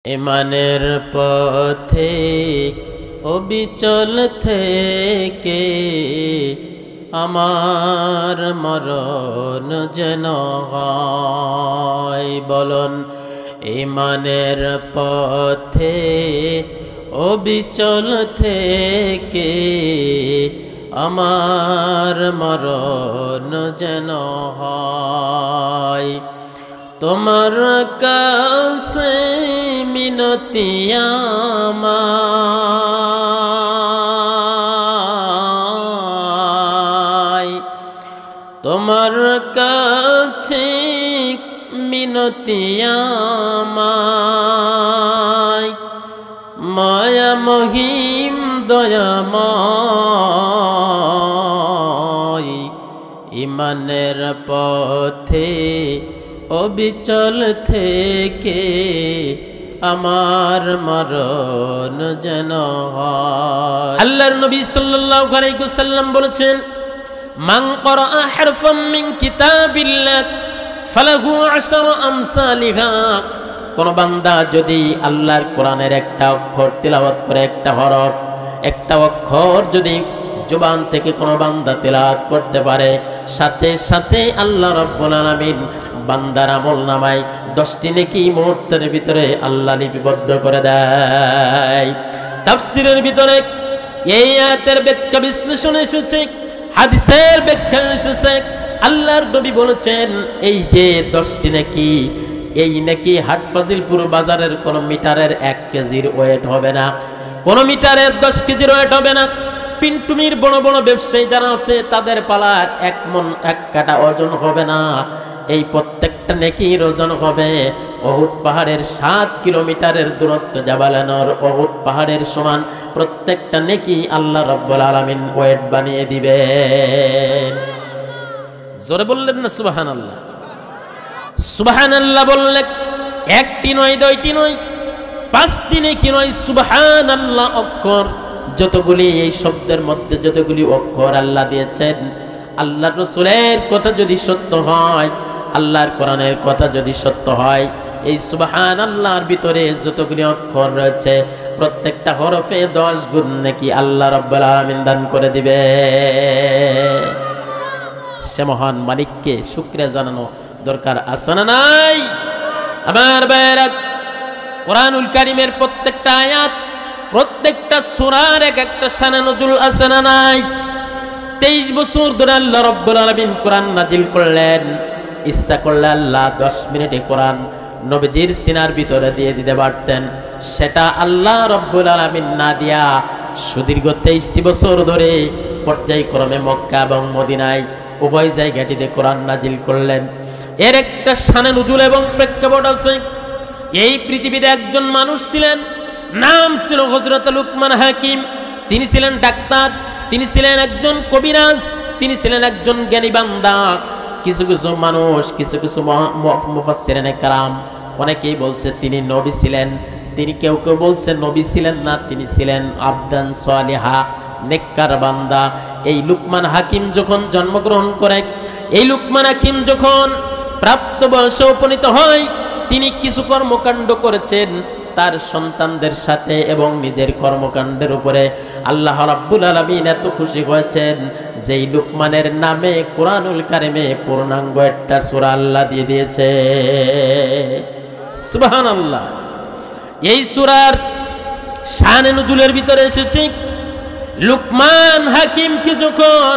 ইমানের পথে অবিচল থেকে আমার মরণ যেন হয়। বলুন, ইমানের পথে অবিচল থেকে আমার মরণ যেন হয়। তোমার কাছে মিনতি আমায়, তোমার কাছে মিনতি আমায়, মায়া মহিম দয়াময়। ইমানের পথে অবিচল থেকে আমার মরণ যেন হয়। আল্লাহর নবী সাল্লাল্লাহু আলাইহি ওয়াসাল্লাম বলেছেন, মান ক্বারা হারফাম মিন কিতাবিল্লাহ ফালাহু 10 আমসালিহা। কোন বান্দা যদি আল্লাহর কোরআনের একটা অক্ষর তিলাওয়াত করে, একটা হরফ, একটা অক্ষর যদি জবান থেকে কোন বান্দা তিলাওয়াত করতে পারে, সাথে সাথে আল্লাহ রাব্বুল আলামিন বান্দার আমলনামায় 10টি নেকি মুহূর্তের ভিতরে আল্লাহ লিপিবদ্ধ করে দেয়। তাফসীরের ভিতরে এই আয়াতের ব্যাখ্যা বিশ্লেষণ এসেছে, হাদিসের ব্যাখ্যা এসেছে। আল্লাহর নবী বলেছেন, এই যে 10টি নেকি, এই নেকি হাটফাজিলপুর বাজারের কোন মিটারের 1 কেজির ওয়েট হবে না, কোন মিটারের 10 কেজির ওয়েট হবে না। পিন্টুমির বড় বড় ব্যবসায়ী যারা আছে তাদের পালার 1 মণ 1 কাটা ওজন হবে না। এই প্রত্যেকটা নেকির ওজন হবে উহুদ পাহাড়ের 7 কিলোমিটারের দূরত্ব জাবালে নূর উহুদ পাহাড়ের সমান। প্রত্যেকটা নেকি আল্লাহ রাব্বুল আলামিন ওয়েট বানিয়ে দিবেন। জোরে বললেন না সুবহানাল্লাহ? সুবহানাল্লাহ বললে একটি নয়, 2টি নয়, 5টি নেকি নয়, সুবহানাল্লাহ অক্ষর যতগুলি, এই শব্দের মধ্যে যতগুলি অক্ষর আল্লাহ দিয়েছেন, আল্লাহর রাসূলের কথা যদি সত্য হয়, আল্লাহর কোরআনের কথা যদি সত্য হয়, এই সুবহানাল্লাহর ভিতরে যতগুলি অক্ষর রয়েছে প্রত্যেকটা হরফে 10 গুণ নাকি আল্লাহ রাব্বুল আলামিন দান করে দিবে। সে মহান মালিককে শুকরিয়া জানানো দরকার আছে না নাই? আমার ভাইয়েরা, কোরআনুল কারীমের প্রত্যেকটা আয়াত, প্রত্যেকটা সূরার এক একটা শানে নজুল আছে না নাই? 23 বছর ধরে আল্লাহ রাব্বুল আলামিন কোরআন নাজিল করলেন। ইচ্ছা করলে আল্লাহ 10 মিনিটে কোরআন নবীজির সিনার ভিতরে দিয়ে দিতে পারতেন। সেটা আল্লাহ রাব্বুল আলামিন না দিয়া সুদীর্ঘ 23টি বছর ধরে পর্যায়ক্রমে মক্কা এবং মদিনায় উভয় জায়গাটিতে কোরআন নাজিল করলেন। এর একটা শানে নজুল এবং প্রেক্ষাপট আছে। এই পৃথিবীতে একজন মানুষ ছিলেন, নাম ছিল হযরত লুকমান হাকিম। তিনি ছিলেন ডাক্তার, তিনি ছিলেন একজন কবিরাজ, তিনি ছিলেন একজন জ্ঞানী বান্দা। কিছু কিছু মানুষ, কিছু কিছু মুফাসসিরিনে কেরাম অনেকেই বলছে তিনি নবী ছিলেন, তিনি কেউ কেউ বলছে নবী ছিলেন না, তিনি ছিলেন আবদান সালিহা, নেককার বান্দা। এই লুকমান হাকিম যখন জন্মগ্রহণ করে, এই লুকমান হাকিম যখন প্রাপ্ত বয়সে উপনীত হয়, তিনি কিছু কর্মকাণ্ড করেছেন তার সন্তানদের সাথে এবং নিজের কর্মকাণ্ডের উপরে। আল্লাহ রাব্বুল আলামিন এত খুশি হয়েছেন যে এই লুকমানের নামে কোরআনুল কারীমে পূর্ণাঙ্গ একটা সূরা আল্লাহ দিয়ে দিয়েছে। সুবহানাল্লাহ। এই সূরার শানে নুজুলের ভিতরে এসেছে, লুকমান হাকিমকে যখন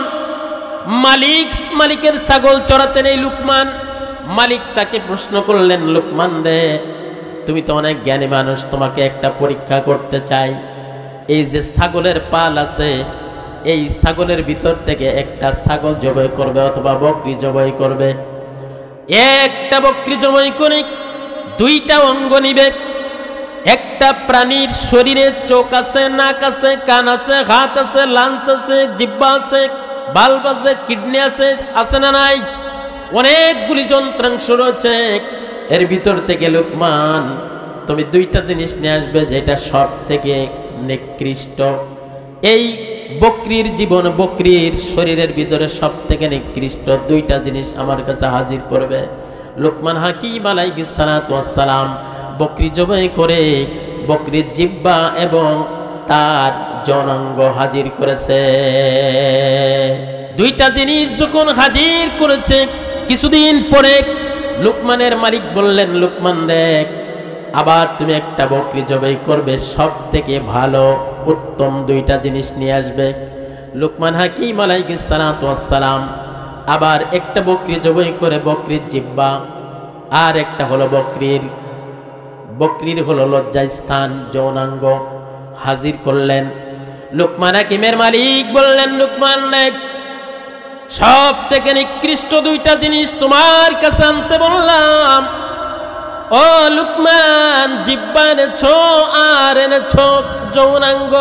মালিকের ছাগল চড়াতেন এই লুকমান, মালিক তাকে প্রশ্ন করলেন, লুকমান রে, তুমি তো অনেক জ্ঞানী মানুষ, তোমাকে একটা পরীক্ষা করতে চাই। এই যে ছাগলের পাল আছে, এই ছাগলের ভিতর থেকে একটা ছাগল জবাই করবে অথবা বকরি জবাই করবে। একটা বকরি জবাই করে 2টা অঙ্গ নিবে। একটা প্রাণীর শরীরে চোখ আছে, নাক আছে, কান আছে, হাত আছে, লাঞ্চ আছে, জিহ্বা আছে, বাল্ব আছে, কিডনি আছে, আছে না নাই? অনেকগুলি যন্ত্রাংশ রয়েছে। এর ভিতর থেকে লুকমান তুমি 2টা জিনিস নিয়ে আসবে যেটা সব থেকে নিকৃষ্ট। এই বকরির জীবন, বকরির শরীরের ভিতরে সব থেকে নিকৃষ্ট 2টা জিনিস আমার কাছে হাজির করবে। লুকমান হাকিম আলাইহিস সালাতু ওয়াস সালাম বকরি জবাই করে বকরির জিহ্বা এবং তার যৌনাঙ্গ হাজির করেছে। দুইটা জিনিস যখন হাজির করেছে, কিছুদিন পরে লুকমানের মালিক বললেন, লুকমান দেখ, আবার তুমি একটা বকরি জবাই করবে, সব থেকে ভালো উত্তম দুইটা জিনিস নিয়ে আসবে। লুকমান হাকিম আলাইহিস সালাতু ওয়াস সালাম আবার একটা বকরি জবাই করে বকরির জিহ্বা, আর একটা হলো বকরির হলো লজ্জাস্থান যৌনাঙ্গ হাজির করলেন। লুকমান হাকিমের মালিক বললেন, লুকমান দেখ, সব থেকে নিকৃষ্ট দুইটা জিনিস তোমার কাছে আনতে বললাম। ও লুকমান, জিহ্বা এনেছো আর এনেছো যৌনাঙ্গ,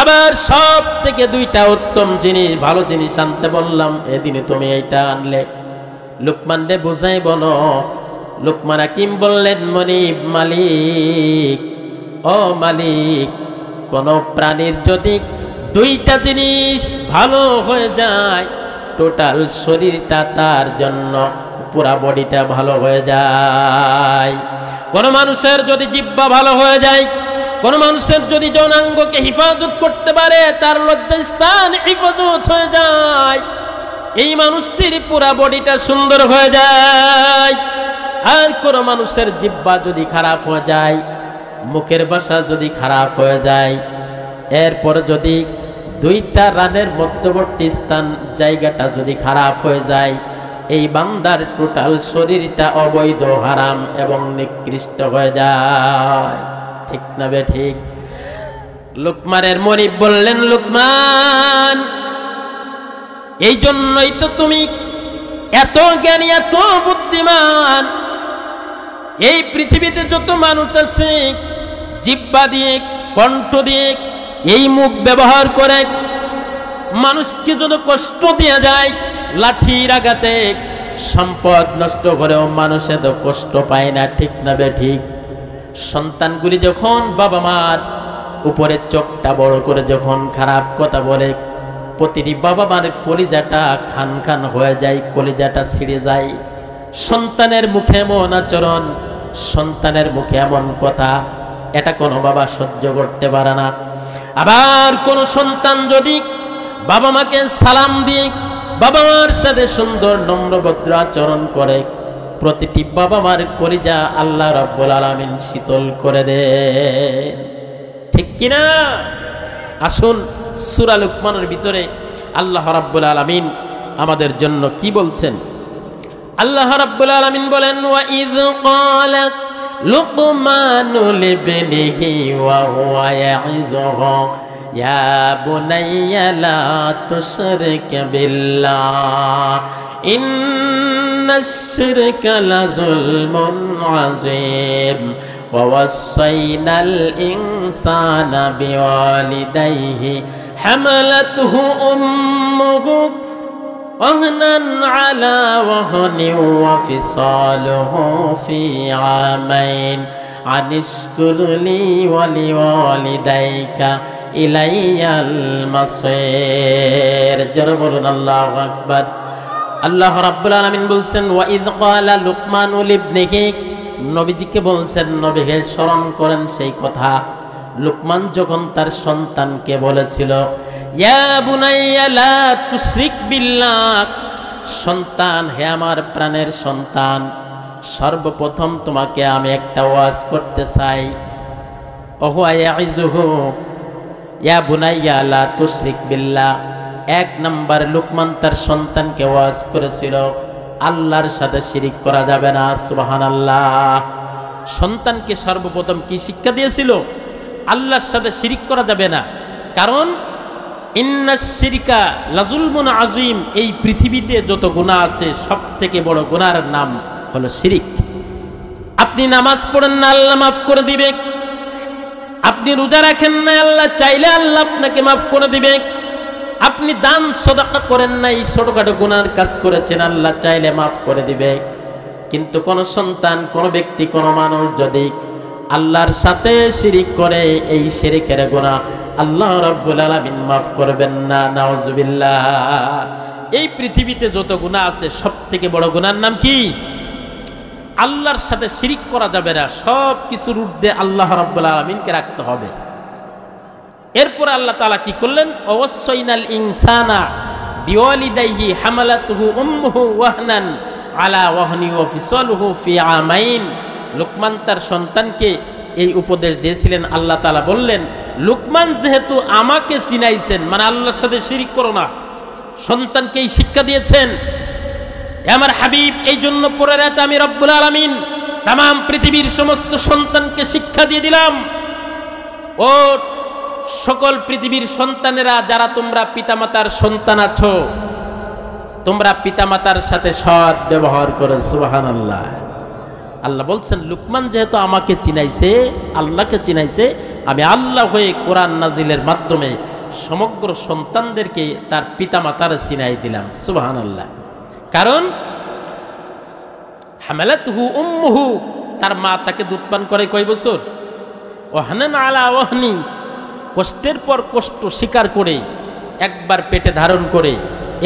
আবার সব থেকে দুইটা উত্তম জিনিস, ভালো জিনিস আনতে বললাম, এদিনে তুমি এইটা আনলে। লুকমান রে বুঝাই বলো। লুকমান হাকিম বললেন, মালিক, ও মালিক, কোন প্রাণীর যদি দুইটা জিনিস ভালো হয়ে যায়, টোটাল শরীরটা তার জন্য, পুরা বডিটা ভালো হয়ে যায়। কোন মানুষের যদি জিহ্বা ভালো হয়ে যায়, কোন মানুষের যদি যৌনাঙ্গকে হিফাজত করতে পারে, তার লজ্জাস্থান হিফাজত হয়ে যায়, এই মানুষটির পুরা বডিটা সুন্দর হয়ে যায়। আর কোন মানুষের জিহ্বা যদি খারাপ হয়ে যায়, মুখের ভাষা যদি খারাপ হয়ে যায়, এরপর যদি দুইটা রানের মধ্যবর্তী স্থান জায়গাটা যদি খারাপ হয়ে যায়, এই বান্দার টোটাল শরীরটা অবৈধ, হারাম এবং নিকৃষ্ট হয়ে যায়। ঠিক না বে ঠিক? লুকমানের মনিব বললেন, লুকমান, এই জন্যই তো তুমি এত জ্ঞানী, এত বুদ্ধিমান। এই পৃথিবীতে যত মানুষ আছে, জিহ্বা দিয়ে, কণ্ঠ দিয়ে, এই মুখ ব্যবহার করে মানুষকে যত কষ্ট দেয়া যায়, লাঠির আঘাতে সম্পদ নষ্ট করেও মানুষ এত কষ্ট পায় না। ঠিক না বে ঠিক? সন্তানগুলি যখন বাবা মার উপরে চোখটা বড় করে যখন খারাপ কথা বলে, প্রতিটি বাবা মার কলিজাটা খান খান হয়ে যায়, কলিজাটা ছিঁড়ে যায়। সন্তানের মুখে এমন আচরণ, সন্তানের মুখে এমন কথা, এটা কোনো বাবা সহ্য করতে পারে না। আবার কোন সন্তান যদি বাবা মাকে সালাম দিয়ে, বাবা মার সাথে সুন্দর নম্রভদ্র আচরণ করে, প্রতিটি বাবা মার কলিজা আল্লাহ রাব্বুল আলামিন শীতল করে দেন। ঠিক কিনা? আসুন সূরা লুকমানের ভিতরে আল্লাহ রাব্বুল আলামিন আমাদের জন্য কি বলছেন। আল্লাহ রাব্বুল আলামিন বলেন, ওয়া ইয ক্বালা লুকমানু লিবনিহি ওয়া হুয়া ইয়াইযুহু ইয়া বুনাইয়া লা তুশরিক বিল্লাহ ইন্নাশ শিরকা লাযুলমুন আযীম ওয়া ওয়াসাইনাল ইনসানা বিওয়ালিদাইহি হামালাতহু উম্মুহু وهنا على وهن وفصاله في عامين أن اشكر لي ولوالديك إلي المصير جربنا الله أكبر আল্লাহ রাব্বুল আলামিন বলছেন, ওয়াইদ ক্বালা লুকমানু লিবনিহি, নবীজিকে বলছেন, নবীকে স্মরণ করেন সেই কথা। লুকমান যখন তার সন্তানকে বলেছিল, ইয়া বুনাইয়া লা তুশরিক বিল্লাহ, সন্তান, হে আমার প্রাণের সন্তান, সর্বপ্রথম তোমাকে আমি একটা ওয়াজ করতে চাই। ওহুয়া ইয়াইযুহু ইয়া বুনাইয়া লা তুশরিক বিল্লাহ, এক নাম্বার লুকমান তার সন্তানকে ওয়াজ করেছিল, আল্লাহর সাথে শিরিক করা যাবে না। সুবহানাল্লাহ। সন্তানকে সর্বপ্রথম কি শিক্ষা দিয়েছিল? আল্লাহর সাথে শিরিক করা যাবে না। কারণ ইন্নাশ শিরকা লাযুলমুন আযীম, এই পৃথিবীতে যত গুনাহ আছে সব থেকে বড় গুনার নাম হলো শিরিক। আপনি নামাজ পড়েন না, আল্লাহ মাফ করে দিবে। আপনি রোজা রাখেন না, আল্লাহ চাইলে আল্লাহ আপনাকে মাফ করে দিবে। আপনি দান সদকা করেন না, এই ছোটখাটো গুনার কাজ করেছেন, আল্লাহ চাইলে মাফ করে দিবে। কিন্তু কোন সন্তান, কোন ব্যক্তি, কোন মানুষ যদি আল্লাহর সাথে শিরিক করে, এই শিরিকের গুনাহ আল্লাহ রাব্বুল আলামিন মাফ করবেন না। নাউজুবিল্লাহ। এই পৃথিবীতে যত গুনাহ আছে সব থেকে বড় গুনার নাম কি? আল্লাহর সাথে শিরিক করা যাবে না, সব কিছুর ঊর্ধ্বে আল্লাহ রাব্বুল আলামিনকে রাখতে হবে। এরপর আল্লাহ তাআলা কি করলেন, ওয়াসাইনাল ইনসানা বিওয়ালিদাইহি হামালাতুহু উম্মুহু ওয়াহনান আলা ওয়াহনি ওয়া ফিসালুহু ফি আমাইন। লুকমান তার সন্তানকে এই উপদেশ দিয়েছিলেন। আল্লাহ তাআলা বললেন, লুকমান যেহেতু আমাকে চিনাইছেন, মানে আল্লাহর সাথে শিরিক করো না, সন্তানকে এই শিক্ষা দিয়েছেন। আমার হাবিব এই জন্য পরে রাতে আমি রব্বুল আলামিন তাম পৃথিবীর সমস্ত সন্তানকে শিক্ষা দিয়ে দিলাম, ও সকল পৃথিবীর সন্তানেরা যারা তোমরা পিতামাতার সন্তান আছো, তোমরা পিতামাতার সাথে সৎ ব্যবহার করো। সুবহানাল্লাহ। আল্লাহ বলছেন, লুকমান যেহেতু আমাকে চিনাইছে, আল্লাহকে চিনাইছে, আমি আল্লাহ হয়ে কোরআন নাজিলের মাধ্যমে সমগ্র সন্তানদেরকে তার পিতামাতার চিনাই দিলাম। সুবহানাল্লাহ। কারণ হামালাতুহু উম্মুহু, তার মা তাকে দুধ পান করে কয় বছর, ওয়াহনান আলা ওয়াহনি, কষ্টের পর কষ্ট স্বীকার করে একবার পেটে ধারণ করে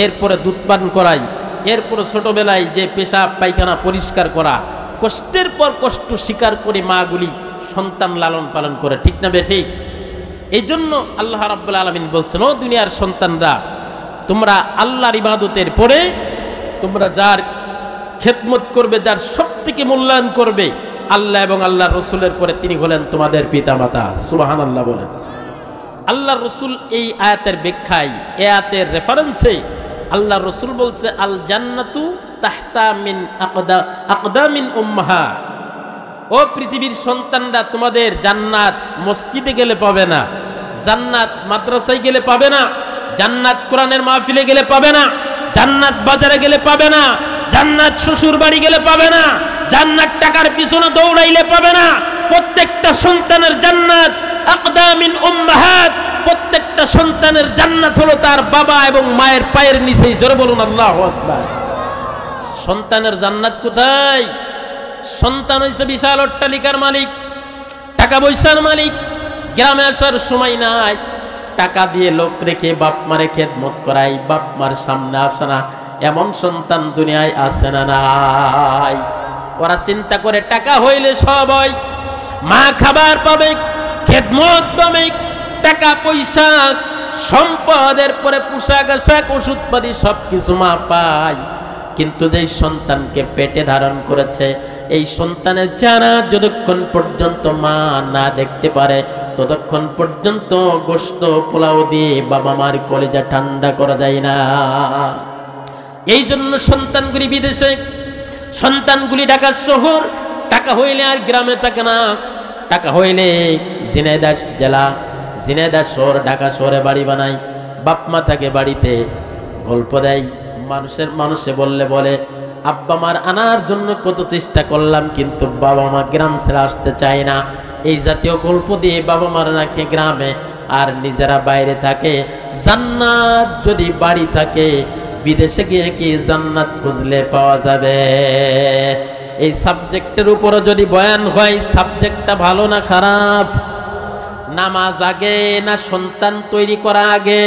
এরপরে দুধ পান করাই, এরপরে ছোটবেলায় যে পেশাব পায়খানা পরিষ্কার করা, কষ্টের পর কষ্ট স্বীকার করে মাগুলি সন্তান লালন পালন করে, ঠিক না বেঠিক? এই জন্য আল্লাহ রাব্বুল আলামিন বলছেন, ও দুনিয়ার সন্তানরা, তোমরা আল্লাহর ইবাদতের পরে তোমরা যার খেদমত করবে, যার সব থেকে মূল্যায়ন করবে আল্লাহ এবং আল্লাহর রসুলের পরে, তিনি হলেন তোমাদের পিতামাতা। সুবহানাল্লাহ বলেন। আল্লাহর রসুল এই আয়াতের ব্যাখ্যায়, এই আয়াতের রেফারেন্সে আল্লাহর রসুল বলছে, আল জান্নাতু তাহতা মিন আকদামিন উম্মাহা। ও পৃথিবীর সন্তানরা, তোমাদের জান্নাত মসজিদে গেলে পাবে না, জান্নাত মাদ্রাসায় গেলে পাবে না, জান্নাত কোরআনের মাহফিলে গেলে পাবে না, জান্নাত বাজারে গেলে পাবে না, জান্নাত শ্বশুর বাড়ি গেলে পাবে না, জান্নাত টাকার পিছনে দৌড়াইলে পাবে না। প্রত্যেকটা সন্তানের জান্নাত আকদামিন উম্মাহাত, প্রত্যেকটা সন্তানের জান্নাত হলো তার বাবা এবং মায়ের পায়ের নিচে। জোরে বলুন আল্লাহু আকবার। সন্তানের জান্নাত কোথায়? সন্তান হইছে বিশাল অট্টালিকার মালিক, টাকা পয়সার মালিক, গ্রামে আসার সময় নাই, টাকা দিয়ে লোক রেখে বাপ মারে খেদমত করাই, বাপ মার সামনে আসে না, এমন সন্তান দুনিয়ায় আছে না নাই? ওরা চিন্তা করে টাকা হইলে সব হয়, মা খাবার পাবে, খেদমত পাবে, টাকা পয়সা সম্পদের পরে পোশাক আশাক ওষুধপাতি সবকিছু মা পায়। কিন্তু যে সন্তানকে পেটে ধারণ করেছে, এই সন্তানের চেহারা যতক্ষণ পর্যন্ত মা না দেখতে পারে, ততক্ষণ পর্যন্ত গোশত পোলাও দিয়ে বাবা মার কলিজা ঠান্ডা করা যায় না। এই জন্য সন্তানগুলি বিদেশে, সন্তানগুলি ঢাকা শহর, টাকা হইলে আর গ্রামে থাকে না, টাকা হইলে ঝিনাইদহ জেলা, ঝিনাইদহ শহর, ঢাকা শহরে বাড়ি বানায়, বাপ মা থাকে বাড়িতে, গল্প দেয় মানুষে বলে আব্বা মার আনার জন্য কত চেষ্টা করলাম, কিন্তু বাবা মা গ্রাম ছেড়ে আসতে চায় না। এই জাতীয় গল্প দিয়ে বাবা মার রাখে গ্রামে, আর নিজেরা বাইরে থাকে। জান্নাত যদি বাড়ি থাকে, বিদেশে গিয়ে কি জান্নাত খুঁজলে পাওয়া যাবে? এই সাবজেক্টের উপরে যদি বয়ান হয়, সাবজেক্টটা ভালো না খারাপ? নামাজ আগে না সন্তান তৈরি করা আগে?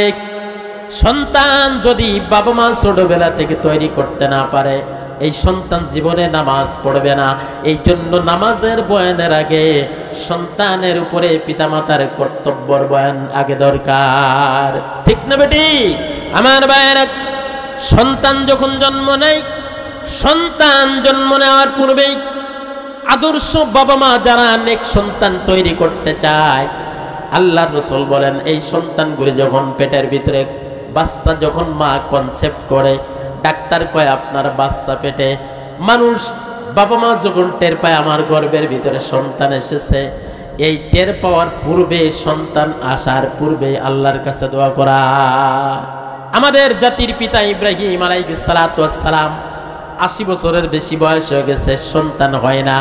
সন্তান যদি বাবা মা ছোটবেলা থেকে তৈরি করতে না পারে, এই সন্তান জীবনে নামাজ পড়বে না। এই জন্য নামাজের বয়ানের আগে সন্তানের উপরে পিতামাতার কর্তব্যের বয়ান আগে দরকার, ঠিক না বেটি? আমার ভাইয়েরা, সন্তান যখন জন্ম নেয়, সন্তান জন্ম নেওয়ার পূর্বেই আদর্শ বাবা মা যারা নেক সন্তান তৈরি করতে চায়, আল্লাহর রাসূল বলেন, এই সন্তানগুলি যখন পেটের ভিতরে, বাচ্চা যখন মা কনসেপ্ট করে, ডাক্তার কয় আপনার বাচ্চা পেটে, মানুষ বাবা মা যখন টের পায় আমার গর্ভের ভিতরে সন্তান এসেছে, এই টের পাওয়ার পূর্বে, সন্তান আসার পূর্বে আল্লাহর কাছে দোয়া করা। আমাদের জাতির পিতা ইব্রাহিম আলাইহিস সালাতু ওয়াস সালাম 80 বছরের বেশি বয়স হয়ে গেছে, সন্তান হয় না।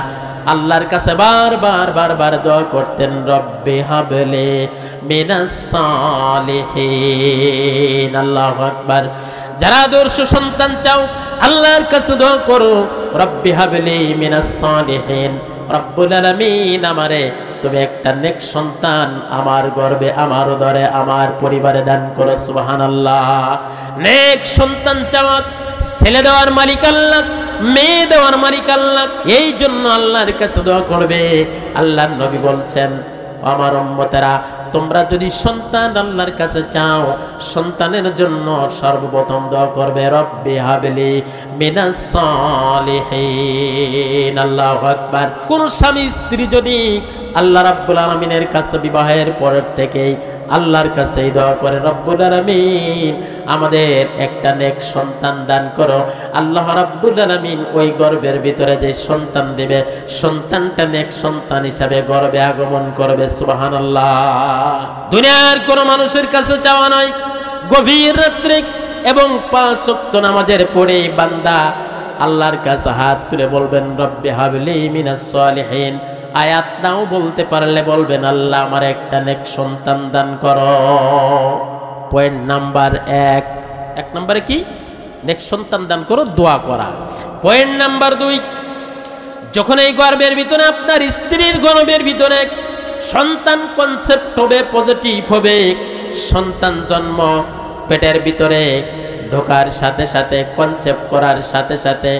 আল্লাহর কাছে বারবার দোয়া করতেন, রব্বি হাবলি মিনাস সালিহিন। আল্লাহু আকবার। যারা আদর্শ সন্তান চাও, আল্লাহর কাছে দোয়া করো, রব্বি হাবলি মিনাস সালিহিন। রব্বুল আলামিন, আমারে তুমি একটা নেক সন্তান আমার গর্ভে, আমার উদরে, আমার পরিবারে দান করো। সুবহানাল্লাহ। নেক সন্তান চাওয়া, ছেলে দেওয়ার মালিক আল্লাহ, মেয়ে দেওয়ার মালিক আল্লাহ। এই জন্য আল্লাহর কাছে দোয়া করবে। আল্লাহর নবী বলছেন, আমার উম্মতেরা, তোমরা যদি সন্তান আল্লাহর কাছে চাও, সন্তানের জন্য সর্বপ্রথম দোয়া করবে, রব্বি হাবলি মিনাস সালিহিন। আল্লাহু আকবার। কোন স্বামী স্ত্রী যদি আল্লাহ রাব্বুল আলামিনের কাছে বিবাহের পরের থেকেই আল্লাহর কাছে দোয়া করে, রব্বুল আলামিন আমাদের একটা নেক সন্তান দান করো, আল্লাহ রাব্বুল আলামিন ওই গর্ভের ভিতরে যে সন্তান দেবে, সন্তানটা নেক সন্তান হিসাবে গর্ভে আগমন করবে। সুবহানাল্লাহ। দুনিয়ার কোন মানুষের কাছে চাওয়া নয়। গভীর রাত্রে এবং 5 ওয়াক্ত নামাজের পরে বান্দা আল্লাহর কাছে হাত তুলে বলবেন, রব্বি হাবলি মিনাস সালিহিন। আয়াত নাও বলতে পারলে বলবেন, আল্লাহ আমার একটা নেক সন্তান দান করো। পয়েন্ট নাম্বার 1 নম্বরে কি? নেক সন্তান দান করো, দোয়া করা। পয়েন্ট নাম্বার 2, যখন এই গর্ভের ভিতরে আপনার স্ত্রীর গর্ভের ভিতরে সন্তান কনসেপ্ট হবে, পজিটিভ হবে, সন্তান জন্ম পেটের ভিতরে ঢোকার সাথে সাথে, কনসেপ্ট করার সাথে সাথে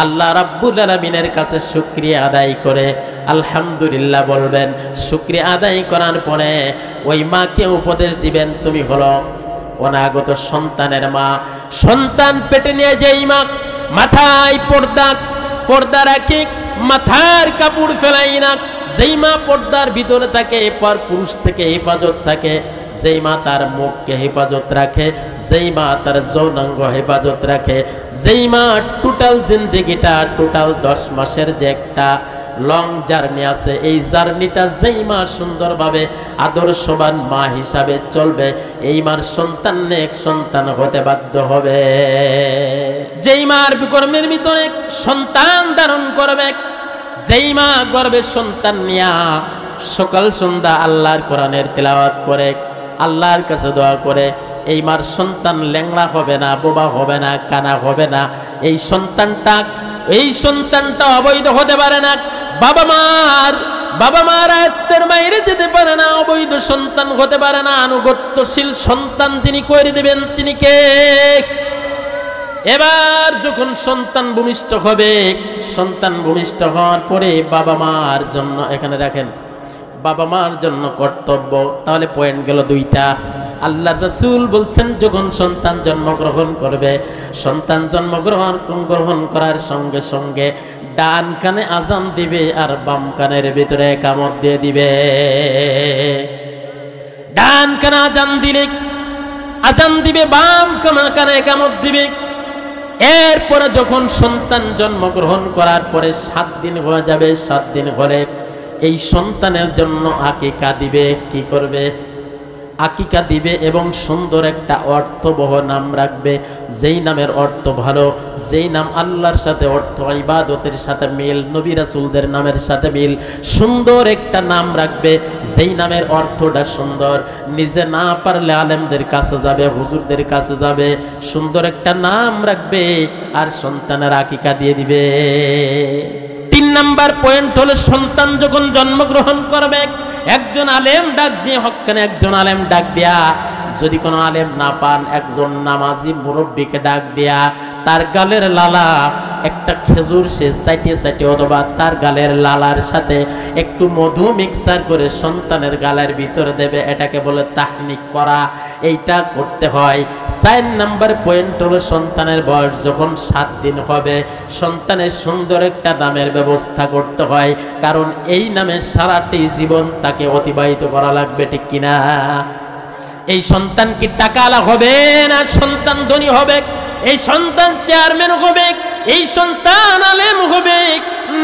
আল্লাহ রাব্বুল আলামিনের কাছে শুকরিয়া আদায় করে আলহামদুলিল্লাহ বলবেন। শুকরিয়া আদায় করার পরে ওই মাকে উপদেশ দিবেন, তুমি হলো অনাগত সন্তানের মা। সন্তান পেটে নিয়ে যেই মা মাথায় পর্দা রাখে, মাথার কাপড় ফেলাই না, যেই মা পর্দার ভিতরে থাকে, পর পুরুষ থেকে হেফাজত থাকে, যেই মা তার মুখকে হেফাজত রাখে, যেই মা তার যৌনাঙ্গ হেফাজত রাখে, যেই মা টোটাল জিন্দেগিটা, টোটাল 10 মাসের যে একটা লং জার্নি আছে, এই জার্নিটা যেই মা সুন্দরভাবে আদর্শবান মা হিসাবে চলবে, এই মার সন্তান নেক সন্তান হতে বাধ্য হবে। যেই মার গর্ভের ভিতরে সন্তান ধারণ করবে, যেই মা গর্ভের সন্তান নিয়া সকাল সন্ধ্যা আল্লাহর কোরআনের তেলাওয়াত করে, আল্লাহর কাছে দোয়া করে, এই মার সন্তান ল্যাংড়া হবে না, বোবা হবে না, কানা হবে না। এই সন্তানটা অবৈধ হতে পারে না। বাবা মার আয়ত্তের বাইরে যেতে পারে না, অবৈধ সন্তান হতে পারে না। আনুগত্যশীল সন্তান যিনি করে দেবেন তিনি কে? এবার যখন সন্তান ভূমিষ্ঠ হবে, সন্তান ভূমিষ্ঠ হওয়ার পরে বাবা মার জন্য, এখানে রাখেন, বাবা মার জন্য কর্তব্য। তাহলে পয়েন্ট গেল 2টা। আল্লাহ রাসূল বলছেন, যখন সন্তান জন্মগ্রহণ করবে, সন্তান জন্মগ্রহণ করার সঙ্গে সঙ্গে ডান কানে আজান দিবে আর বাম কানের ভিতরে কামড় দিয়ে দিবে। ডান কানে আজান দিবে, বাম কানে কামড় দিবে। এরপরে যখন সন্তান জন্মগ্রহণ করার পরে 7 দিন হয়ে যাবে, 7 দিন হলে এই সন্তানের জন্য আকিকা দিবে। কি করবে? আকিকা দিবে এবং সুন্দর একটা অর্থবহ নাম রাখবে, যেই নামের অর্থ ভালো, যেই নাম আল্লাহর সাথে অর্থ, ইবাদতের সাথে মিল, নবী রাসূলদের নামের সাথে মিল, সুন্দর একটা নাম রাখবে, যেই নামের অর্থটা সুন্দর। নিজে না পারলে আলেমদের কাছে যাবে, হুজুরদের কাছে যাবে, সুন্দর একটা নাম রাখবে আর সন্তানের আকিকা দিয়ে দিবে। 3 নাম্বার পয়েন্ট হলো, সন্তান যখন জন্মগ্রহণ করবে, একজন আলেম ডাক দিয়ে, হক্কানে একজন আলেম ডাক দিয়া, যদি কোনো আলেম না পান একজন নামাজি মুরব্বীকে ডাক দিয়া তার গালের লালা একটা খেজুর সে চাইটে অথবা তার গালের লালার সাথে একটু মধু মিক্সার করে সন্তানের গালের ভিতরে দেবে। এটাকে বলে তাহনিক করা। এইটা করতে হয়। 4 নাম্বার পয়েন্ট হলো, সন্তানের বয়স যখন 7 দিন হবে, সন্তানের সুন্দর একটা নামের ব্যবস্থা করতে হয়, কারণ এই নামে সারাটি জীবন তাকে অতিবাহিত করা লাগবে। ঠিক কিনা? এই সন্তান কি টাকাওয়ালা হবে না সন্তান ধনী হবে? এই সন্তান চেয়ারম্যান হবে, এই সন্তান আলেম হবে,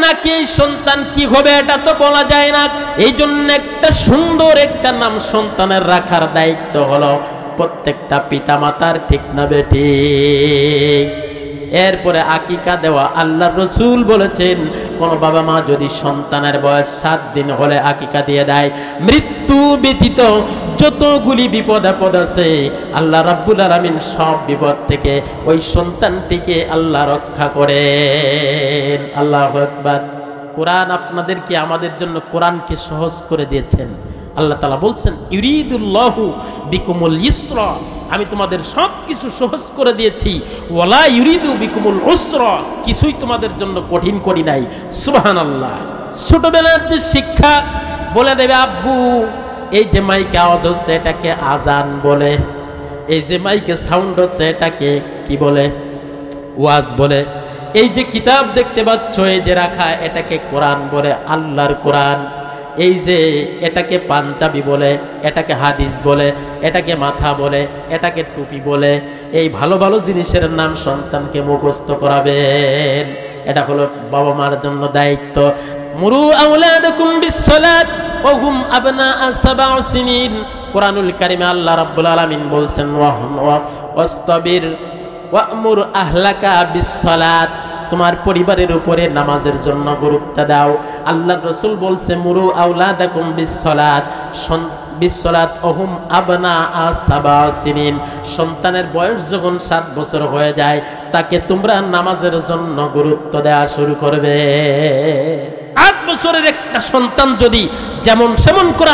নাকি এই সন্তান কি হবে এটা তো বলা যায় না। এই জন্য একটা সুন্দর একটা নাম সন্তানের রাখার দায়িত্ব হলো প্রত্যেকটা পিতা মাতার। ঠিক না বেঠিক? এরপরে আকিকা দেওয়া। আল্লাহ রসুল বলেছেন, কোন বাবা মা যদি সন্তানের বয়স 7 দিন হলে আকিকা দিয়ে দেয়, মৃত্যু ব্যতীত যতগুলি বিপদ আপদ আছে আল্লাহ রাব্বুল আলামিন সব বিপদ থেকে ওই সন্তানটিকে আল্লাহ রক্ষা করেন। আল্লাহু আকবার। কোরআন আপনাদেরকে, আমাদের জন্য কোরআনকে সহজ করে দিয়েছেন। আল্লাহ তাআলা বলছেন ইউরিদুল্লাহু বিকুমুল ইসরা, আমি তোমাদের সব কিছু সহজ করে দিয়েছি, ওয়ালা ইউরিদু বিকুমুল উসরা, কিছুই তোমাদের জন্য কঠিন করি নাই। সুবহানাল্লাহ। ছোটবেলার যে শিক্ষা বলে দেবে আব্বু এই যে মাইকে আওয়াজ হচ্ছে এটাকে আজান বলে, এই যে মাইকে সাউন্ড হচ্ছে এটাকে কি বলে? ওয়াজ বলে। এই যে কিতাব দেখতে পাচ্ছ এই যে রাখা এটাকে কোরআন বলে, আল্লাহর কোরআন। এই যে এটাকে পাঞ্জাবি বলে, এটাকে হাদিস বলে, এটাকে মাথা বলে, এটাকে টুপি বলে। এই ভালো ভালো জিনিসের নাম সন্তানকে মুখস্থ করাবেন, এটা হলো বাবা মার জন্য দায়িত্ব। মুরু আওলাদাকুম বিসসালাত ওয়া হুম আবনাআ সাবআ সিনিন। কোরআনুল কারীমে আল্লাহ রাব্বুল আলামিন বলছেন ওয়াস্তাবির ওয়া'মুর আহলাকা বিসসালাত, তোমার পরিবারের উপরে নামাজের জন্য গুরুত্ব দাও। আল্লাহর রাসূল বলছে মুরু আওলাদাকুম বিসসালাত ওহুম আবনাআ সাবআ সিনিন, সন্তানের বয়স যখন 7 বছর হয়ে যায় তাকে তোমরা নামাজের জন্য গুরুত্ব দেওয়া শুরু করবে। 8 বছরের একটা সন্তান যদি যেমন সেমন করে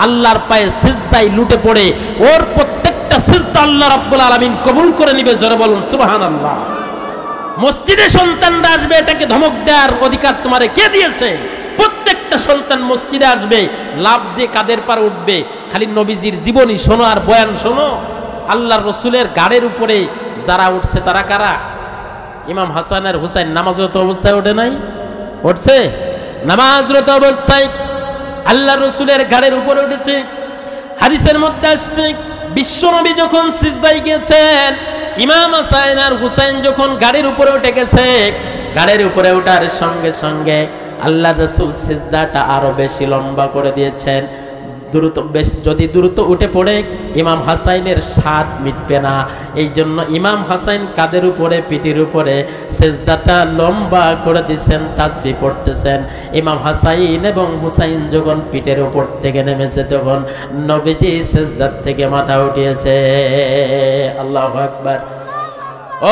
আল্লাহর পায়ে সিজদায় লুটে পড়ে, ওর প্রত্যেকটা সিজদা আল্লাহ রাব্বুল আলামিন কবুল করে নিবে। জোরে বলুন সুবহানাল্লাহ। মসজিদে সন্তানরা আসবে, এটাকে ধমক দেওয়ার অধিকার তোমারে কে দিয়েছে? প্রত্যেকটা সন্তান মসজিদে আসবে, লাভ দিয়ে কাদের পার উঠবে। খালি নবীজির জীবনী শোনো আর বয়ান শোনো। আল্লাহর রসুলের গাড়ির উপরে যারা উঠছে তারা কারা? ইমাম হাসান আর হুসাইন নামাজরত অবস্থায় ওঠে নাই? উঠছে নামাজরত অবস্থায় আল্লাহর রসুলের গাড়ির উপরে উঠেছে। হাদিসের মধ্যে আসছে বিশ্বনবী যখন সিজদায় গেছেন, ইমাম হাসান আর হুসাইন যখন গাড়ির উপরে উঠে গেছে, গাড়ির উপরে ওঠার সঙ্গে সঙ্গে আল্লাহ রাসূল সিজদাটা আরো বেশি লম্বা করে দিয়েছেন। যদি দ্রুত উঠে পড়ে ইমাম হাসাইনের স্বাদ মিটবে না, এই জন্য ইমাম হাসাইন কাদের উপরে, পিঠের উপরে সিজদাটা লম্বা করে দিয়েছেন, তাসবিহ পড়তেছেন। ইমাম হাসাইন এবং হুসাইন যখন পিঠের উপর থেকে নেমেছে তখন নবীজি সিজদার থেকে মাথা উঠিয়েছে। আল্লাহু আকবার।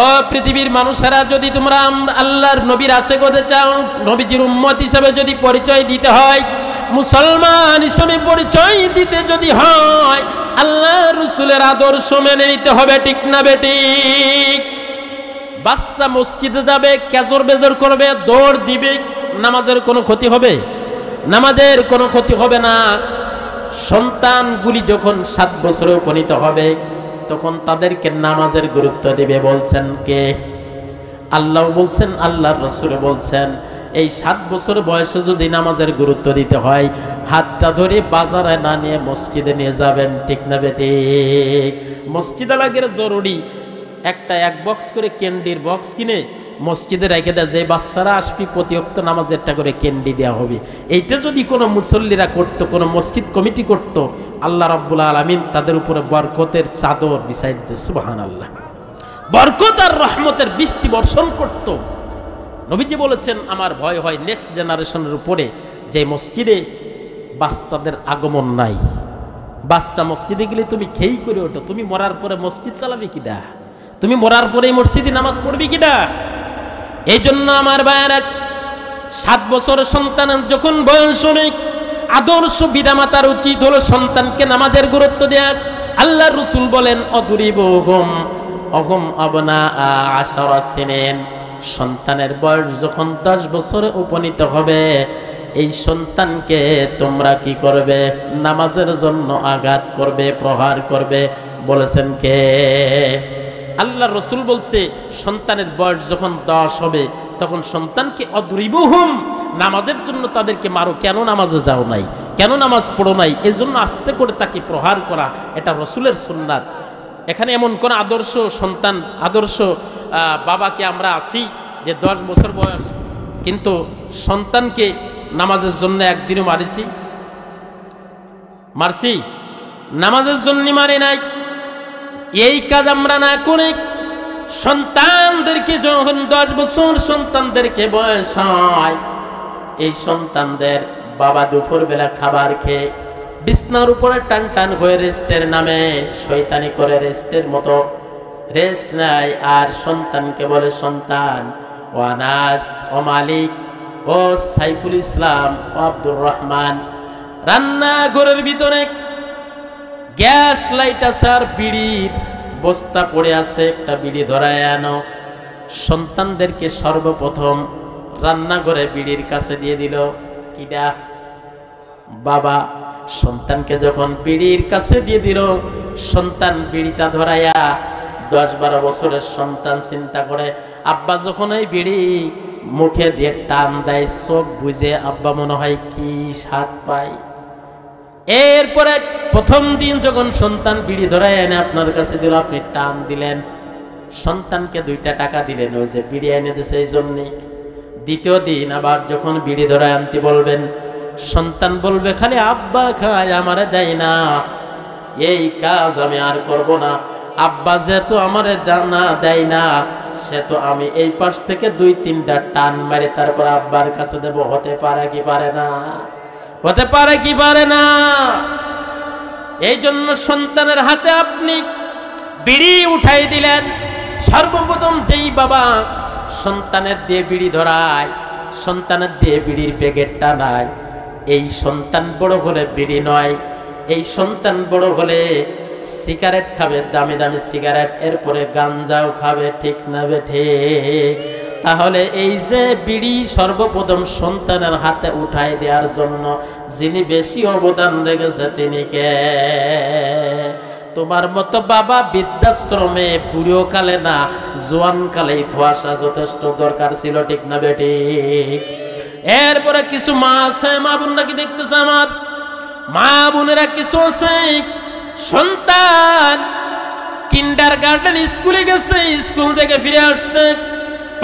ও পৃথিবীর মানুষেরা, যদি তোমরা আল্লাহর নবীর আশিক হতে চাও, নবীজির উম্মত হিসেবে যদি পরিচয় দিতে হয়, মুসলমান হিসেবে পরিচয় দিতে যদি হয়, আল্লাহর রাসূলের আদর্শ মেনে নিতে হবে। ঠিক না বেঠিক? বাচ্চা মসজিদে যাবে, কেজর বেজর করবে, দৌড় দিবে, নামাজের কোনো ক্ষতি হবে? নামাজের কোনো ক্ষতি হবে না। সন্তানগুলি যখন 7 বছরে উপনীত হবে তখন তাদেরকে নামাজের গুরুত্ব দিবে। বলছেন কে? আল্লাহ বলছেন, আল্লাহর রাসূল বলছেন। এই 7 বছর বয়সে যদি নামাজের গুরুত্ব দিতে হয়, হাতটা ধরে বাজারে না নিয়ে মসজিদে নিয়ে যাবেন। ঠিক না বেঠিক? মসজিদে লাগের জরুরি একটা 1 বক্স করে ক্যান্ডির বক্স কিনে মসজিদে রেখে দেয়, যে বাচ্চারা আসবি প্রতি ওয়াক্ত নামাজে একটা করে ক্যান্ডি দেওয়া হবে। এইটা যদি কোনো মুসল্লিরা করতো, কোনো মসজিদ কমিটি করত, আল্লাহ রাব্বুল আলামিন তাদের উপরে বরকতের চাদর বিছাই দিত। সুবহানাল্লাহ। বরকত আর রহমতের বৃষ্টি বর্ষণ করত। নবীজি বলেছেন, আমার ভয় হয় নেক্সট জেনারেশনের উপরে, যে মসজিদে বাচ্চাদের আগমন নাই। বাচ্চা মসজিদে গেলে তুমি খেই করে ওঠো, তুমি মরার পরে মসজিদ চালাবি কিনা? তুমি মরার পরেই মসজিদে নামাজ পড়বি কিনা? এই জন্য আমার ভাইয়েরা, 7 বছরের সন্তান যখন বয়স হবে, আদর্শ পিতামাতার উচিত হলো সন্তানকে নামাজের গুরুত্ব দেয়া। আল্লাহর রাসূল বলেন অদরিবুহুম ওহুম আবনাআ 10 সিনিন, সন্তানের বয়স যখন 10 বছরে উপনীত হবে, এই সন্তানকে তোমরা কি করবে? নামাজের জন্য আঘাত করবে, প্রহার করবে। বলেছেন কে? আল্লাহর রাসূল বলছে, সন্তানের বয়স যখন 10 হবে তখন সন্তানকে অদরিবুহুম, নামাজের জন্য তাদেরকে মারো। কেন নামাজে যাও নাই? কেন নামাজ পড়ো নাই? এজন্য আস্তে করে তাকে প্রহার করা, এটা রাসূলের সুন্নাত। এখানে এমন কোন আদর্শ সন্তান, আদর্শ বাবাকে আমরা আছি যে 10 বছর বয়স কিন্তু সন্তানকে নামাজের জন্য একদিনও মারছি? নামাজের জন্য মারি নাই। এই কাজ আমরা না করে সন্তানদেরকে যখন 10 বছর সন্তানদেরকে বয়স হয়, এই সন্তানদের বাবা দুপুর বেলা খাবার খেয়ে বিছনার উপরে টান টান হয়ে রেস্টের নামে শয়তানি করে, রেস্টের মতো রেস্ট নাই। আর সন্তানকে বলে সন্তান, ও আনাস, ও মালিক, ও সাইফুল ইসলাম, ও আব্দুর রহমান, রান্নাঘরের ভিতরে গ্যাস লাইট আছে আর বিড়ির বস্তা পড়ে আছে, একটা বিড়ি ধরায় আনো। সন্তানদেরকে সর্বপ্রথম রান্নাঘরে বিড়ির কাছে দিয়ে দিল কিডা? বাবা। সন্তানকে যখন বিড়ির কাছে দিয়ে দিল, সন্তান বিড়িটা ধরাইয়া 10-12 বছরের সন্তান চিন্তা করে, আব্বা যখন এই বিড়ি মুখে দিয়ে টান দেয়, চোখ বুঝে আব্বা মনে হয় কি স্বাদ পায়। এরপরে প্রথম দিন যখন সন্তান বিড়ি ধরাই এনে আপনার কাছে দিল, আপনি টান দিলেন, সন্তানকে 2টা টাকা দিলেন, ওই যে বিড়ি এনে দিয়েছে এই জন্যে। দ্বিতীয় দিন আবার যখন বিড়ি ধরায় আনতে বলবেন, সন্তান বলবে খালি আব্বা খায়, আমারে দেয় না, এই কাজ আমি আর করব না। আব্বা যেহেতু আমারে দানা দেয় না, সে তো আমি এই পাশ থেকে 2-3টা টান মারি তারপর আব্বার কাছে দেব। হতে পারে কি পারে না? হতে পারে কি পারে না? এই জন্য সন্তানের হাতে আপনি বিড়ি উঠাই দিলেন। সর্বপ্রথম যেই বাবা সন্তানের দিয়ে বিড়ি ধরায়, সন্তানের দিয়ে বিড়ির প্যাকেট টানায়, এই সন্তান বড় হলে বিড়ি নয়, এই সন্তান বড় হলে সিগারেট খাবে, দামি দামি সিগারেট, এরপরে গাঞ্জাও খাবে। ঠিক না বেঠে? তাহলে এই যে বিড়ি সর্বপ্রথম সন্তানের হাতে উঠাই দেওয়ার জন্য যিনি বেশি অবদান রেখেছে তিনি কে? তোমার মতো বাবা বৃদ্ধাশ্রমে বুড়ো কালে না, জোয়ান কালেই ধোয়াশা যথেষ্ট দরকার ছিল। ঠিক না বেটি? এরপরে কিছু মা আছে, মা বোন নাকি দেখতেছে, আমার মা বোনেরা কিছু আছে, সন্তান কিন্ডারগার্টেন স্কুলে গেছে, স্কুল থেকে ফিরে আসছে,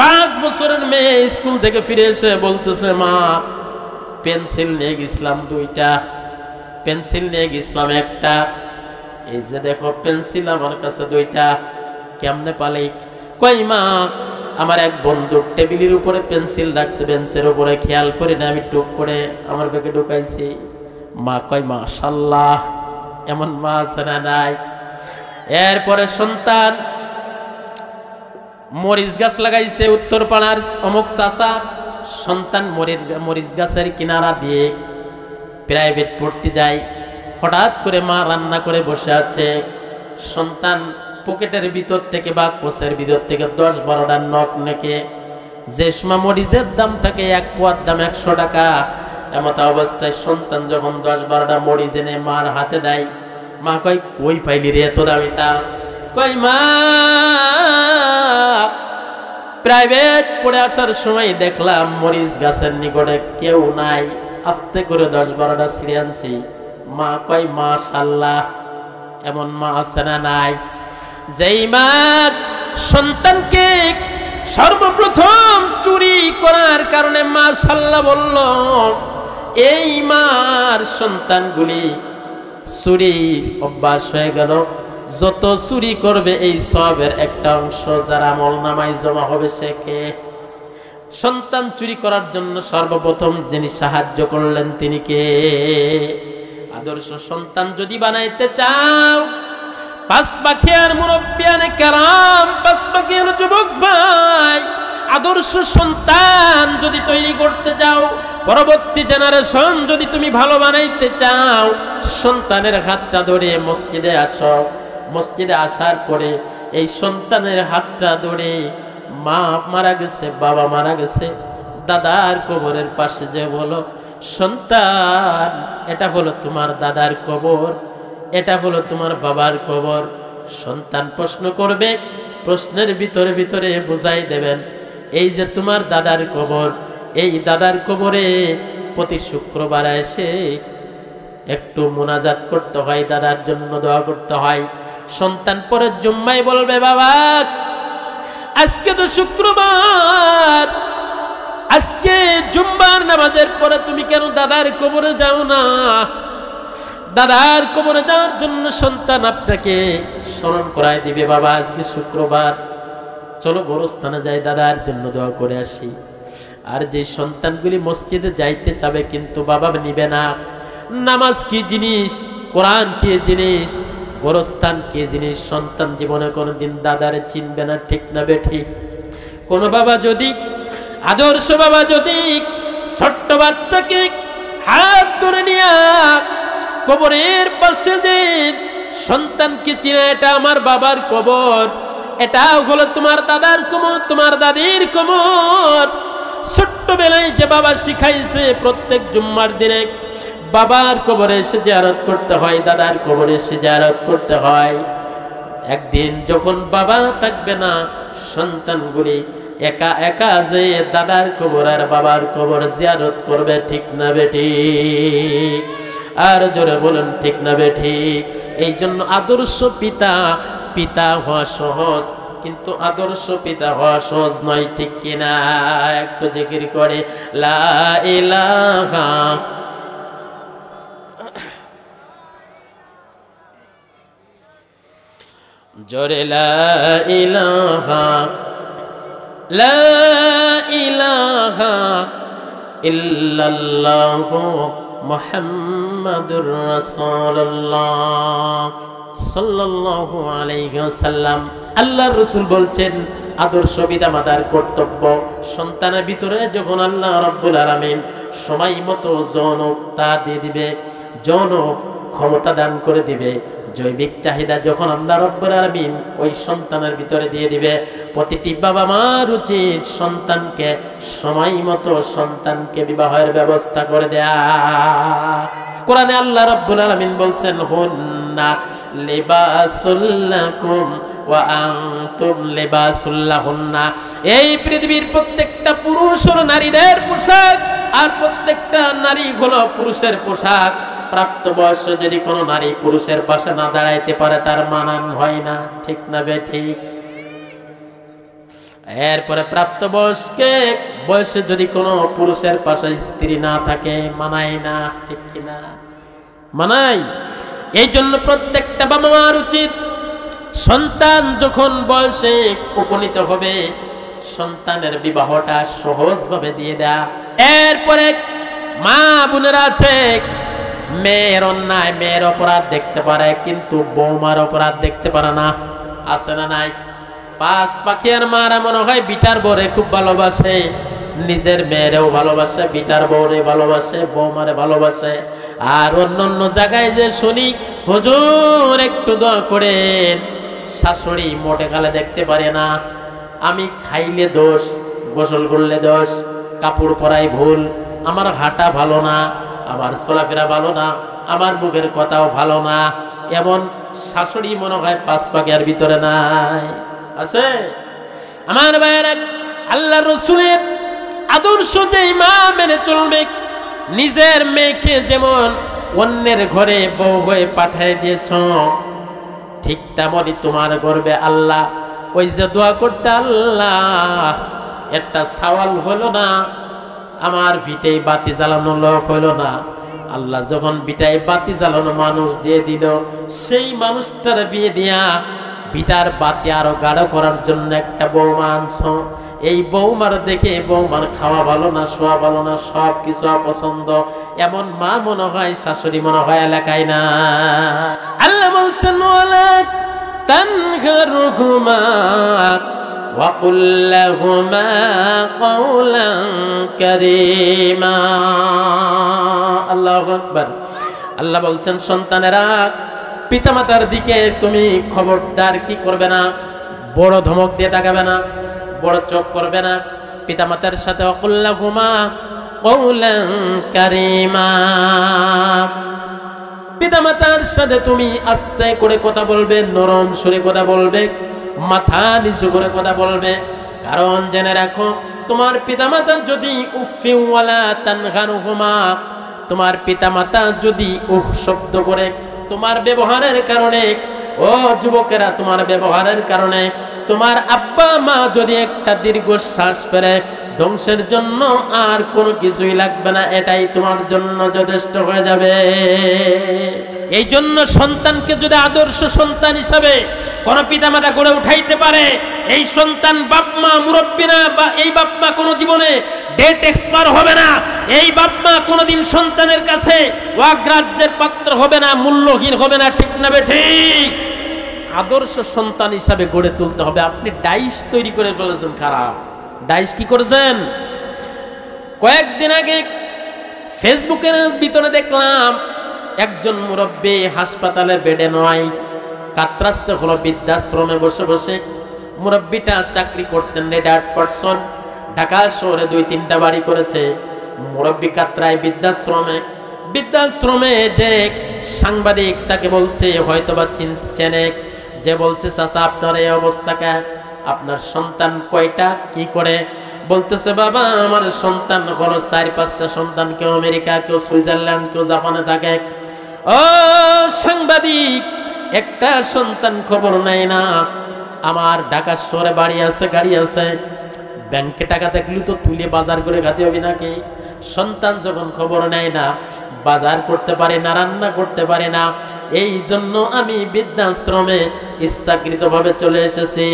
5 বছরের মেয়ে স্কুল থেকে ফিরে এসে বলতেছে, মা পেন্সিল নিয়ে গেছিলাম 2টা, পেন্সিল নিয়ে গেছিলাম 1টা, এই যে দেখো পেন্সিল আমার কাছে 2টা, কেমনে পালে? কই মা, আমার এক বন্ধু টেবিলের উপরে পেন্সিল রাখছে, বেঞ্চের উপরে খেয়াল করি না, আমি টুক করে আমার ব্যাগে ঢুকাইছি। মা কয় মাশাআল্লাহ, এমন মা আছে না নাই? এরপরে সন্তান মরিচ গাছ লাগাইছে উত্তর পাড়ার অমুক চাচা, সন্তান মরিচ গাছের কিনারা দিয়ে প্রাইভেট পড়তে যায়, হঠাৎ করে মা রান্না করে বসে আছে, সন্তান পকেটের ভিতর থেকে বা কোষের ভিতর থেকে 10-12টা নোট নেকে, যে সময় মরিচের দাম থাকে 1 পোয়ার দাম 100 টাকা, এমত অবস্থায় সন্তান যখন 10-12টা মরিচ এনে মার হাতে দেয়, মা কয় কই পাইলি রে এত দামিটা? কই মা প্রাইভেট পড়ে আসার সময় দেখলাম মরিচ গাছের নিকটে কেউ নাই, আস্তে করে 10-12টা ছিঁড়ে আনছি। মা কয় মাশাআল্লাহ, এমন মা আছে না নাই? যেই মা সন্তানকে সর্বপ্রথম চুরি করার কারণে মাশাআল্লাহ বলল, এই মার সন্তানগুলি চুরির অভ্যাস হয়ে গেল, যত চুরি করবে এই সবের একটা অংশ যার আমলনামায় জমা হবে সে কে? সন্তান চুরি করার জন্য সর্বপ্রথম যিনি সাহায্য করলেন তিনি কে? আদর্শ সন্তান যদি বানাইতে চাও, পাঁচপাখিয়ার মুরব্বিয়ানে কেরাম, পাঁচপাখিয়ার যুবক ভাই, আদর্শ সন্তান যদি তৈরি করতে যাও, পরবর্তী জেনারেশন যদি তুমি ভালো বানাইতে চাও, সন্তানের হাতটা ধরে মসজিদে আসো। মসজিদে আসার পরে এই সন্তানের হাতটা ধরে, মা মারা গেছে, বাবা মারা গেছে, দাদার কবরের পাশে যে বলো, সন্তান এটা হলো তোমার দাদার কবর, এটা হলো তোমার বাবার কবর। সন্তান প্রশ্ন করবে, প্রশ্নের ভিতরে ভিতরে বুঝাই দেবেন, এই যে তোমার দাদার কবর, এই দাদার কবরে প্রতি শুক্রবার এসে একটু মুনাজাত করতে হয়, দাদার জন্য দোয়া করতে হয়। সন্তান পরে জুম্মায় বলবে, বাবা আজকে তো শুক্রবার, আজকে জুম্মার নামাজের পরে তুমি কেন দাদার কবরে যাও না? দাদার কবরে যাওয়ার জন্য সন্তান আপনাকে স্মরণ করায় দিবে, বাবা আজকে শুক্রবার, চলো গোরস্থানে যাই, দাদার জন্য দোয়া করে আসি। আর যে সন্তানগুলি মসজিদে যাইতে চাবে কিন্তু বাবা নিবে না, নামাজ কি জিনিস, কোরআন কি জিনিস, গোরস্থান কি জিনিস, সন্তান জীবনে কোনোদিন দাদারে চিনবে না। ঠিক না বেঠিক? কোন বাবা যদি, আদর্শ বাবা যদি ছোট্ট বাচ্চাকে হাত ধরে নিয়ে কবরের পাশে যে সন্তানকে চিনে এটা আমার বাবার কবর, এটা হলো তোমার দাদার কবর, তোমার দাদির কবর। ছোট্টবেলায় যে বাবা শিখাইছে প্রত্যেক জুম্মার দিনে বাবার কবরে এসে জিয়ারত করতে হয়, দাদার কবরে এসে জিয়ারত করতে হয়। একদিন যখন বাবা থাকবে না, সন্তানগুলি একা একা যে দাদার কবর আর বাবার কবর জিয়ারত করবে, ঠিক না বেটি? আর জোরে বলুন ঠিক না বেটি? এই জন্য আদর্শ পিতা হওয়া সহজ, কিন্তু আদর্শ পিতা হওয়া সহজ নয়, ঠিক কিনা? একটু জিকির করে লা ইলাহা, জোরে লা ইলাহা ইল্লাল্লাহু মুহাম্মাদুর রাসূলুল্লাহ সাল্লাল্লাহু আলাইহি ওয়াসাল্লাম। আল্লাহর রাসূল বলছেন আদর্শ পিতামাতার কর্তব্য, সন্তানের ভিতরে যখন আল্লাহ রাব্বুল আলামিন সময় মতো যৌনতা দিয়ে দিবে, যৌন ক্ষমতা দান করে দিবে, জৈবিক চাহিদা যখন আল্লাহ রাব্বুল আলামিন ওই সন্তানের ভিতরে দিয়ে দিবে, প্রতিটি বাবা মার উচিত সন্তানকে সময় মতো সন্তানকে বিবাহের ব্যবস্থা করে দেয়া। কোরআনে আল্লাহ রাব্বুল আলামিন বলছেন হুন্না লিবাসুল লাকুম ওয়া আনতুম লিবাসুল লাহুন্না। এই পৃথিবীর প্রত্যেকটা পুরুষ হলো নারীদের পোশাক, আর প্রত্যেকটা নারী হলো পুরুষের পোশাক। প্রাপ্ত বয়সে যদি কোনো নারী পুরুষের পাশে না দাঁড়াইতে পারে তার মানান হয় না, ঠিক না বেঠিক? এরপরে প্রাপ্ত বয়সে যদি কোনো পুরুষের পাশে স্ত্রী না থাকে মানায় না, ঠিক কিনা? মানাই। এই জন্য প্রত্যেকটা বাবা মার উচিত সন্তান যখন বয়সে উপনীত হবে সন্তানের বিবাহটা সহজভাবে দিয়ে দেয়া। এরপরে মা বোনেরা আছে, মেয়ের অন্যায় মেয়ের অপরাধ দেখতে পারে, কিন্তু বৌমার অপরাধ দেখতে পারে না, আছে না নাই? পাঁচ পাখিয়ার মারা মনে হয় বিটার বউরে খুব ভালোবাসে, নিজের মেয়েরেও ভালোবাসে, বিটার বউরে ভালোবাসে, বৌমারে ভালোবাসে। আর অন্য জায়গায় যে শুনি হুজুর একটু দোয়া করেন, শাশুড়ি মোটে কালে দেখতে পারে না, আমি খাইলে দোষ, গোসল করলে দোষ, কাপড় পরাই ভুল, আমার হাঁটা ভালো না, আমার চলাফেরা ভালো না, আমার মুখের কথাও ভালো না, এমন শাশুড়ি মনে হয় পাঁচ পাখিয়ার ভিতরে নাই, আছে? আমার ভাইয়েরা, আল্লাহর রাসূলের আদর্শ যেই মা মেনে চলবে, নিজের মেয়েকে যেমন অন্যের ঘরে বউ হয়ে পাঠিয়ে দিয়েছ, ঠিক তেমনই তোমার গর্বে আল্লাহ ওই যে দোয়া করতে, আল্লাহ একটা সওয়াল হলো না, আমার ভিটায় বাতি জ্বালানো লোক হলো না, আল্লাহ যখন ভিটায় বাতি জ্বালানো মানুষ দিয়ে দিল, সেই মানুষটার বিয়ে দিয়া ভিটার বাতি আরো গাঢ় করার জন্য একটা বৌমা আনছ। এই বৌমার দেখে বৌমার খাওয়া ভালো না, শোয়া ভালো না, সব কিছু অপছন্দ, এমন মা মনে হয় শাশুড়ি মনে হয় এলাকায় না। আল্লাহ বলছেন ওয়ালা তানহারহুমা ওয়া কুল লাহুমা কওলান কারীমা। আল্লাহু আকবার। আল্লাহ বলছেন সন্তানেরা, পিতামাতার দিকে তুমি খবরদার কি করবে না, বড় ধমক দিয়ে তাকাবে না, বড় চোখ করবে না। পিতামাতার সাথে ওয়াকুল্লাহুমা কওলান কারীমা, পিতামাতার সাথে তুমি আস্তে করে কথা বলবে, নরম সুরে কথা বলবে, মাথা নিচু করে কথা বলবে। কারণ জেনে রাখো, তোমার পিতামাতা যদি উফি ওয়ালা তানহারহুমা, তোমার পিতামাতা যদি উহ শব্দ করে তোমার ব্যবহারের কারণে, ও যুবকেরা, তোমার ব্যবহারের কারণে তোমার আব্বা মা যদি একটা দীর্ঘশ্বাস ফেলে, ধ্বংসের জন্য আর কোনো কিছুই লাগবে না, এটাই তোমার জন্য যথেষ্ট হয়ে যাবে। এই জন্য সন্তানকে যদি আদর্শ সন্তান হিসাবে কোন পিতামাতা গড়ে উঠাইতে পারে, এই সন্তান বাপ মা মুরব্বী না, বা এই বাপ মা কোনো জীবনে ডেট এক্সপায়ার হবে না, এই বাপ মা কোনোদিন সন্তানের কাছে অগ্রাহ্যের পাত্র হবে না, মূল্যহীন হবে না, ঠিক না ঠিক? আদর্শ সন্তান হিসাবে গড়ে তুলতে হবে। আপনি ডাইস তৈরি করে ফেলেছেন, খারাপ ডাইস। কি করেছেন? কয়েকদিন আগে ফেসবুকের ভিতরে দেখলাম একজন মুরব্বী হাসপাতালের বেডে নয়, কাতরাচ্ছে হলো বৃদ্ধাশ্রমে বসে বসে। মুরব্বীটা চাকরি করতেন রিটায়ার্ড পারসন, ঢাকা শহরে 2-3টা বাড়ি করেছে। মুরব্বী কাতরায় বৃদ্ধাশ্রমে যে সাংবাদিক তাকে বলছে, হয়তোবা চেনে, যে বলছে চাচা আপনার এই অবস্থা কে, আপনার সন্তান কয়টা, কি করে? বলতেছে বাবা আমার সন্তান হলো 4-5টা সন্তান, কেউ আমেরিকা, কেউ সুইজারল্যান্ড, কেউ জাপানে থাকে। ও সাংবাদিক, একটা সন্তান খবর নেয় না। আমার ঢাকা শহরে বাড়ি আছে, গাড়ি আছে, ব্যাংকে টাকা থাকলে তো তুলে বাজার করে খাতে হবে নাকি? সন্তান যখন খবর নেয় না, বাজার করতে পারে না, রান্না করতে পারে না, এই জন্য আমি বৃদ্ধাশ্রমে ইচ্ছাকৃতভাবে চলে এসেছি।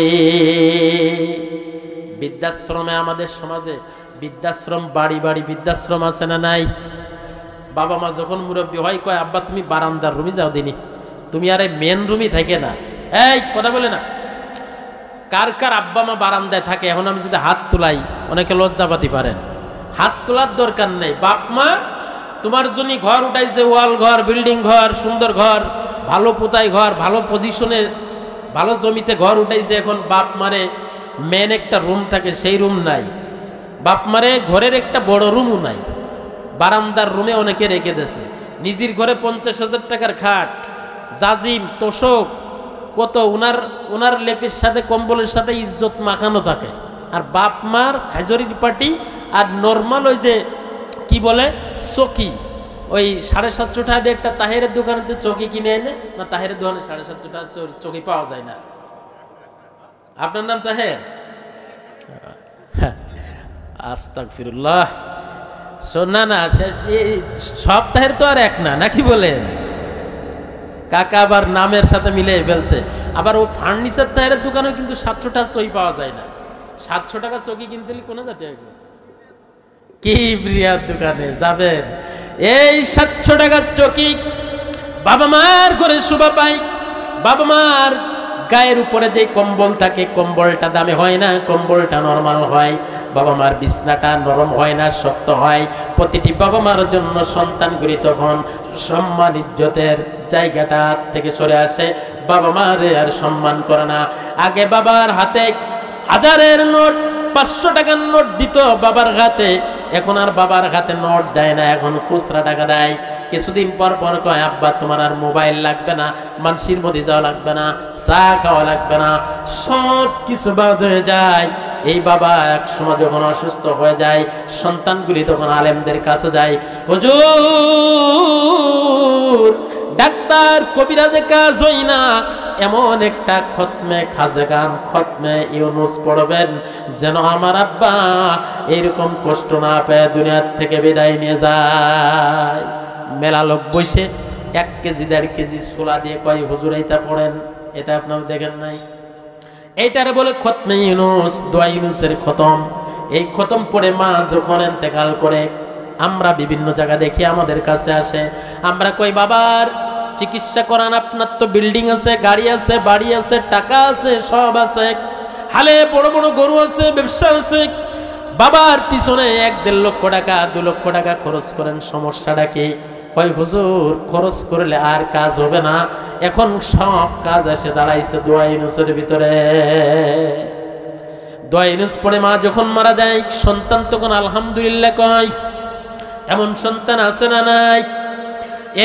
বৃদ্ধাশ্রমে আমাদের সমাজে বৃদ্ধাশ্রম, বাড়ি বাড়ি বৃদ্ধাশ্রম আছে না নাই? বাবা মা যখন মুরব্বী হয় কয় আব্বা তুমি বারান্দার রুমে যাও দিনি, তুমি আর এই মেন রুমই থাকে না। এই কথা বলে না, কার কার আব্বা মা বারান্দায় থাকে? এখন আমি যদি হাত তুলাই অনেকে লজ্জা পাতি পারেন, হাত তোলার দরকার নেই। বাপ মা তোমার জন্য ঘর উঠাইছে, ওয়াল ঘর, বিল্ডিং ঘর, সুন্দর ঘর, ভালো পোতাই ঘর, ভালো পজিশনে, ভালো জমিতে ঘর উঠাইছে। এখন বাপ মারে মেন একটা রুম থাকে, সেই রুম নাই। বাপ মারে ঘরের একটা বড় রুমও নাই, বারান্দার রুমে অনেকে রেখে দিয়েছে। নিজের ঘরে 50,000 টাকার খাট, জাজিম, তোষক, কত ওনার লেপের সাথে কম্বলের সাথে ইজ্জত মাখানো থাকে। আর বাপ মার খাজরির পাটি আর নর্মাল ওই যে কি বলে চকি, ওই 750 টাকা দিয়ে একটা তাহেরের দোকানে চকি কিনে এনে না, তাহেরের দোকানে 750 টাকা চকি পাওয়া যায় না। আপনার নাম তাহের? আস্তাগফিরুল্লাহ। না না, সব তাহের তো আর এক না, নাকি বলেন? কাকা আবার নামের সাথে মিলে ফেলছে। আবার ও ফার্নিচার তাহেরের দোকানেও কিন্তু 700 টাকা চকি পাওয়া যায় না। 700 টাকা চকি কিনতে কোনে যেতে হবে? কি প্রিয়ার দোকানে যাবেন? এই 700 টাকার চকি বাবা মার করে শোভা পাই। বাবা মার গায়ের উপরে যে কম্বল থাকে, কম্বলটা দামি হয় না, কম্বলটা নরমাল হয়। বাবা মার বিছনাটা নরম হয় না, শক্ত হয়। প্রতিটি বাবা মার জন্য সন্তানগুলি তখন সম্মান ইজ্জতের জায়গাটা থেকে সরে আসে, বাবা মারে আর সম্মান করে না। আগে বাবার হাতে 1000-এর নোট, 500 টাকার নোট দিত বাবার হাতে, এখন আর বাবার হাতে নোট দেয় না, এখন খুচরা টাকা দেয়। কিছুদিন পর পর কয় আব্বা তোমার আর মোবাইল লাগবে না, মানসির মধ্যে যাওয়া লাগবে না, চা খাওয়া লাগবে না, সব কিছু বাদ হয়ে যায়। এই বাবা এক সময় যখন অসুস্থ হয়ে যায়, সন্তানগুলি তখন আলেমদের কাছে যায়, হুজুর ডাক্তার কবিরাজে কাজ হয় না, এমন একটা খতমে খাজেগান, খতমে ইউনুস পড়বেন যেন আমার আব্বা এরকম কষ্ট না পেয়ে দুনিয়ার থেকে বিদায় নিয়ে যায়। মেলা লোক বসে 1 কেজি 1.5 কেজি ছোলা দিয়ে কয় হুজুর এইটা পড়েন, এটা আপনারা দেখেন নাই? এইটারে বলে খতমে ইউনুস, দোয়া ইউনুসের খতম। এই খতম পড়ে মা যখন ইন্তেকাল করে, আমরা বিভিন্ন জায়গা দেখি আমাদের কাছে আসে, আমরা কই বাবার চিকিৎসা করান, আপনার তো বিল্ডিং আছে, গাড়ি আছে, বাড়ি আছে, টাকা আছে, সব আছে, হালে বড় বড় গরু আছে, ব্যবসা আছে, বাবার পিছনে 1-1.5 লক্ষ টাকা 2 লক্ষ টাকা খরচ করেন, সমস্যাটা কি? কয় হুজুর খরচ করলে আর কাজ হবে না, এখন সব কাজ এসে দাঁড়াইছে দোয়া ইউনুসের ভিতরে। দোয়া ইউনুস পড়ে মা যখন মারা যায়, সন্তান তখন আলহামদুলিল্লাহ কয়। এমন সন্তান আছে না নাই?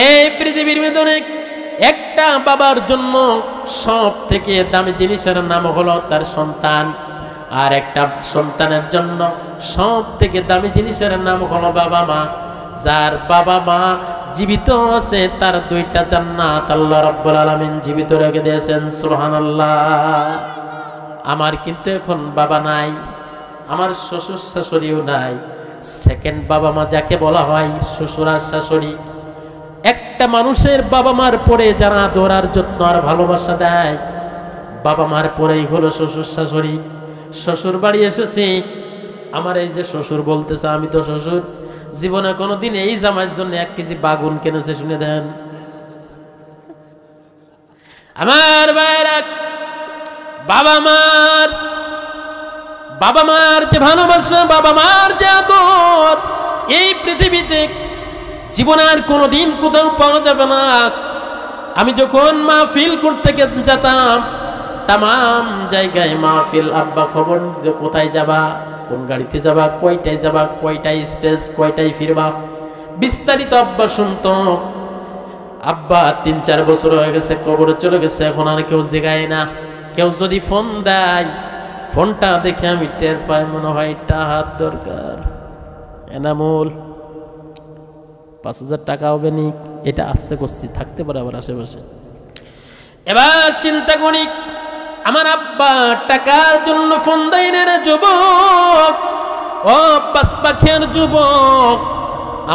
এই পৃথিবীর ভিতরে একটা বাবার জন্য সব থেকে দামি জিনিসের নাম হলো তার সন্তান, আর একটা সন্তানের জন্য সব থেকে দামি জিনিসের নাম হলো বাবা মা। যার বাবা মা জীবিত আছে তার 2টা জান্নাত আল্লাহ রাব্বুল আলামিন জীবিত রেখে দিয়েছেন, সুবহানাল্লাহ। আমার কিন্তু এখন বাবা নাই, আমার শ্বশুর শাশুড়িও নাই। সেকেন্ড বাবা মা যাকে বলা হয়, শ্বশুর আর শাশুড়ি। একটা মানুষের বাবা মার পরে যারা আদর, যত্ন আর ভালোবাসা দেয়, বাবা মার পরেই হলো শ্বশুর শাশুড়ি। শ্বশুর বাড়ি এসেছি, আমার এই যে শ্বশুর বলতেছে, আমি তো শ্বশুর জীবনে কোনোদিন এই জামাইয়ের জন্য 1 কেজি বাগুন কিনেছে শুনে দেন? আমার ভাইরা, বাবা মার যে ভালোবাসা, বাবা মার যে আদর, এই পৃথিবীতে জীবনে আর কোনোদিন কোথাও পাওয়া যাবে না। আমি যখন মাহফিল করতে যেতাম, তাম জায়গায় মাহফিল, আব্বা খবর দিত কোথায় যাবা, কোন গাড়িতে যাবা, কয়টায় যাবা, কয়টায় স্টেজ, কয়টায় ফিরবা, বিস্তারিত আব্বা শুনতো। আব্বা 3-4 বছর হয়ে গেছে, কবরে চলে গেছে, এখন আর কেউ জেগায় না। কেউ যদি ফোন দেয়, ফোনটা দেখে আমি টের পাই, মনে হয় টাকার দরকার। এনামুল 5,000 টাকা হবে নি, এটা আস্তে কস্তি থাকতে পারে আবার আশেপাশে। এবার চিন্তা করি, আমার আব্বা টাকার জন্য ফোন দেয় না যুবক, ও পাঁচপাখিয়ার যুবক।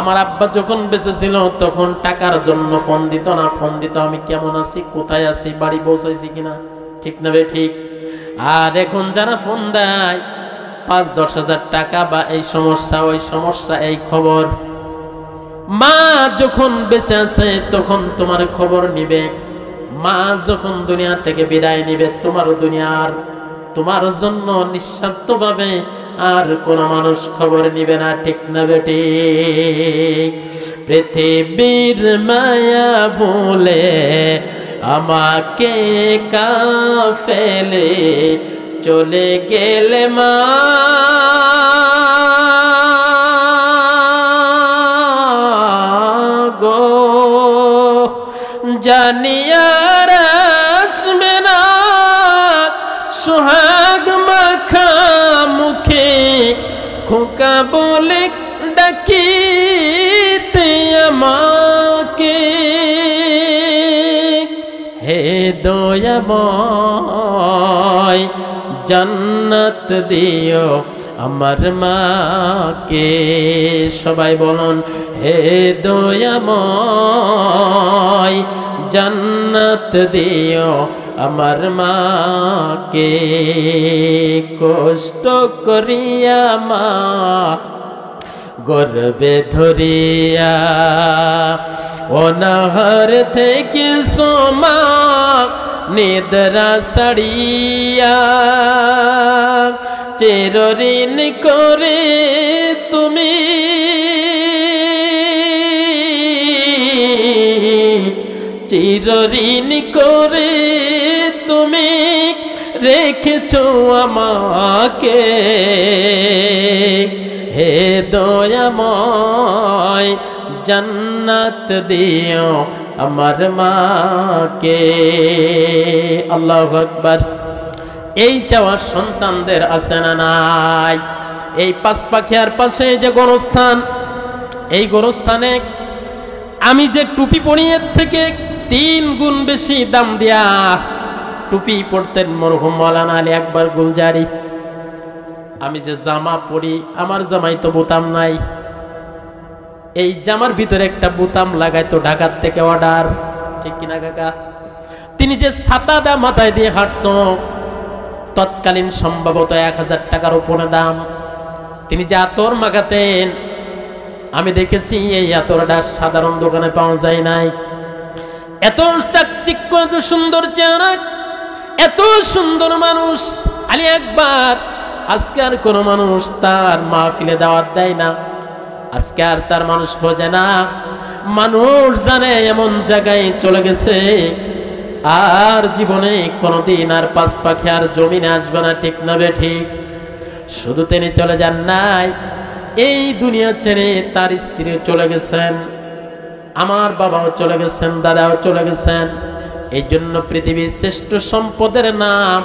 আমার আব্বা যখন বেঁচে ছিল তখন টাকার জন্য ফোন দিত না, ফোন দিত আমি কেমন আছি, কোথায় আছি, বাড়ি পৌঁছাইছি কিনা, ঠিক না বে ঠিক। আর এখন যারা ফোন দেয় 5-10 হাজার টাকা, বা এই সমস্যা ওই সমস্যা, এই খবর। মা যখন বেঁচে আছে তখন তোমার খবর নিবে, মা যখন দুনিয়া থেকে বিদায় নিবে তোমারও দুনিয়ার, তোমার জন্য নিঃস্বার্থভাবে আর কোন মানুষ খবর নিবে না, ঠিক না বেটি। পৃথিবীর মায়া ভুলে আমাকে কাফেলে চলে গেলে মা, গো জানিয়ার আসবে না সোহাগ মাখা মুখে, খোকা বলে ডাকিতে আমাকে। হে দয়াময় জান্নাত দিও আমার মাকে। সবাই বলুন, হে দয়াময় জান্নাত দিও আমার মাকে। কষ্ট করিয়া মা গর্বে ধরিয়া, অনাহার থেকে সোমা নিদ্রা ছাড়িয়া, চিরঋণ করে তুমি চিরঋণ করে তুমি রেখেছো আমাকে। হে দয়াময় জান্নাত দিও আমার মাকে। আল্লাহু আকবার। এই চাওয়া সন্তানদের আছে না নাই? এই পাঁচপাখিয়ার পাশে যে গোরস্থান, এই গোরস্থানে আমি যে টুপি পরি এর থেকে 3 গুণ বেশি দাম দিয়া টুপি পরতেন মরহুম মাওলানা আলী আকবর গুলজারি। আমি যে জামা পরি, আমার জামাই তো বোতাম নাই, এই জামার ভিতরে একটা বোতাম লাগাইতো ঢাকার থেকে অর্ডার, ঠিক কিনা কাকা? তিনি যে ছাতাটা মাথায় দিয়ে হাঁটতো, তৎকালীন সম্ভবত 1000 টাকার উপরে দাম। তিনি যে আতর মাখাতেন, আমি দেখেছি এই আতরটা সাধারণ দোকানে পাওয়া যায় নাই। এত চাকচিক্য, এত সুন্দর চেহারা, এত সুন্দর মানুষ আলী আকবর। আজকে আর কোন মানুষ তার মাহফিলে দাওয়াত দেয় না, আজকে আর তার মানুষ খোঁজে না। মানুষ জানে এমন জায়গায় চলে গেছে আর জীবনে কোনোদিন আর পাঁচপাখি আর জমিনে আসবে না, ঠিক না বে ঠিক? শুধু তিনি চলে যান নাই, এই দুনিয়া ছেড়ে তার স্ত্রী চলে গেছেন, আমার বাবাও চলে গেছেন, দাদাও চলে গেছেন। এই জন্য পৃথিবীর শ্রেষ্ঠ সম্পদের নাম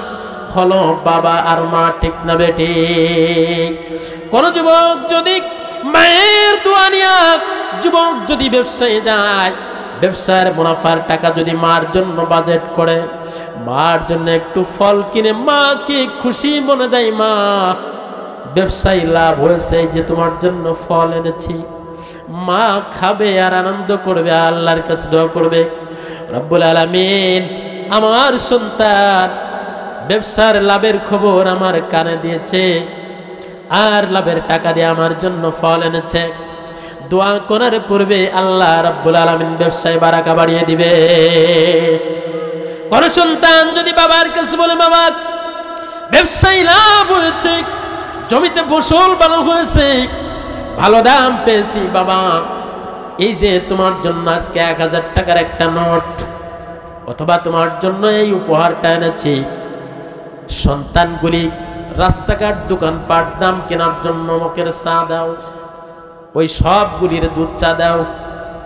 হলো বাবা আর মা, ঠিক না বে ঠিক? কোন যুবক যদি মায়ের দোয়া নিয়া, যুবক যদি ব্যবসায় যায়, ব্যবসার মুনাফার টাকা যদি মার জন্য বাজেট করে, মার জন্য একটু ফল কিনে মাকে খুশি মনে দেয়, মা ব্যবসায় লাভ হয়েছে যে তোমার জন্য ফল এনেছি, মা খাবে আর আনন্দ করবে, আল্লাহর কাছে দোয়া করবে, রব্বুল আলামিন আমার সন্তান ব্যবসার লাভের খবর আমার কানে দিয়েছে আর লাভের টাকা দিয়ে আমার জন্য ফল এনেছে। দোয়া করার পূর্বে আল্লাহ রাব্বুল আলামিন ব্যবসায় বারাকা বাড়িয়ে দিবে। কোন সন্তান যদি বাবার কাছে বলে, বাবা ব্যবসায় লাভ হয়েছে, জমিতে ফসল ভালো হয়েছে, ভালো দাম পেয়েছি, বাবা এই যে তোমার জন্য আজকে 1000 টাকার একটা নোট, অথবা তোমার জন্য এই উপহারটা এনেছি, সন্তানগুলি রাস্তাঘাট দোকানপাট দাম কেনার জন্য অমুকের চা দাও, ওই সবগুলির দুধ চা দাও,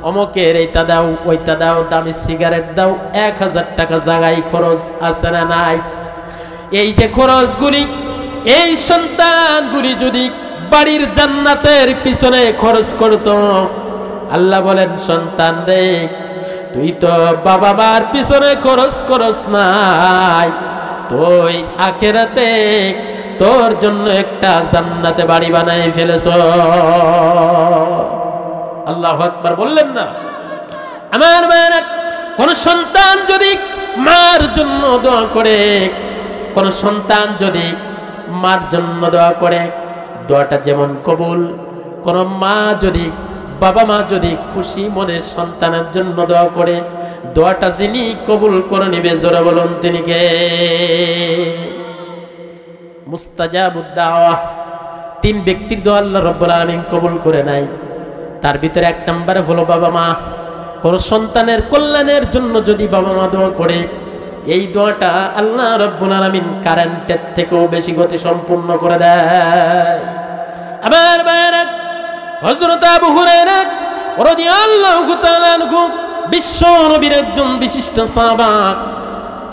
অমুকের এইটা দাও ওইটা দাও, দামি সিগারেট দাও, 1000 টাকা জায়গায় খরচ আছে না নাই? এই যে খরচগুলি, এই সন্তানগুলি যদি বাড়ির জান্নাতের পিছনে খরচ করত, আল্লাহ বলেন সন্তান রে তুই তো বাবা মার পিছনে খরচ করস নাই, তুই আখিরাতে তোর জন্য একটা জান্নাতে বাড়ি বানাই ফেলেছ। আল্লাহু আকবার বললেন না? আমার মায়েরা, কোন সন্তান যদি মার জন্য দোয়া করে, কোন সন্তান যদি মার জন্য দোয়া করে, দোয়াটা যেমন কবুল। কোন মা যদি, বাবা মা যদি খুশি মনে সন্তানের জন্য দোয়া করে, দোয়াটা যিনি কবুল করে নিবে, জোরে বলুন তিনি কে? মুস্তাজাবুদ দাওয়া, 3 ব্যক্তির দোয়া আল্লাহ রাব্বুল আলামিন কবুল করে নাই। তার ভিতরে 1 নম্বরে হলো বাবা মা। কোন সন্তানের কল্যাণের জন্য যদি বাবা মা দোয়া করে, এই দোয়াটা আল্লাহ রাব্বুল আলামিন কারেন্টের থেকেও বেশি গতি সম্পূর্ণ করে দেয়। আমার ভাইরা, হযরত আবু হুরায়রা রাদিয়াল্লাহু তাআলা আনহু বিশ্ব নবীর একজন বিশিষ্ট সাহাবা,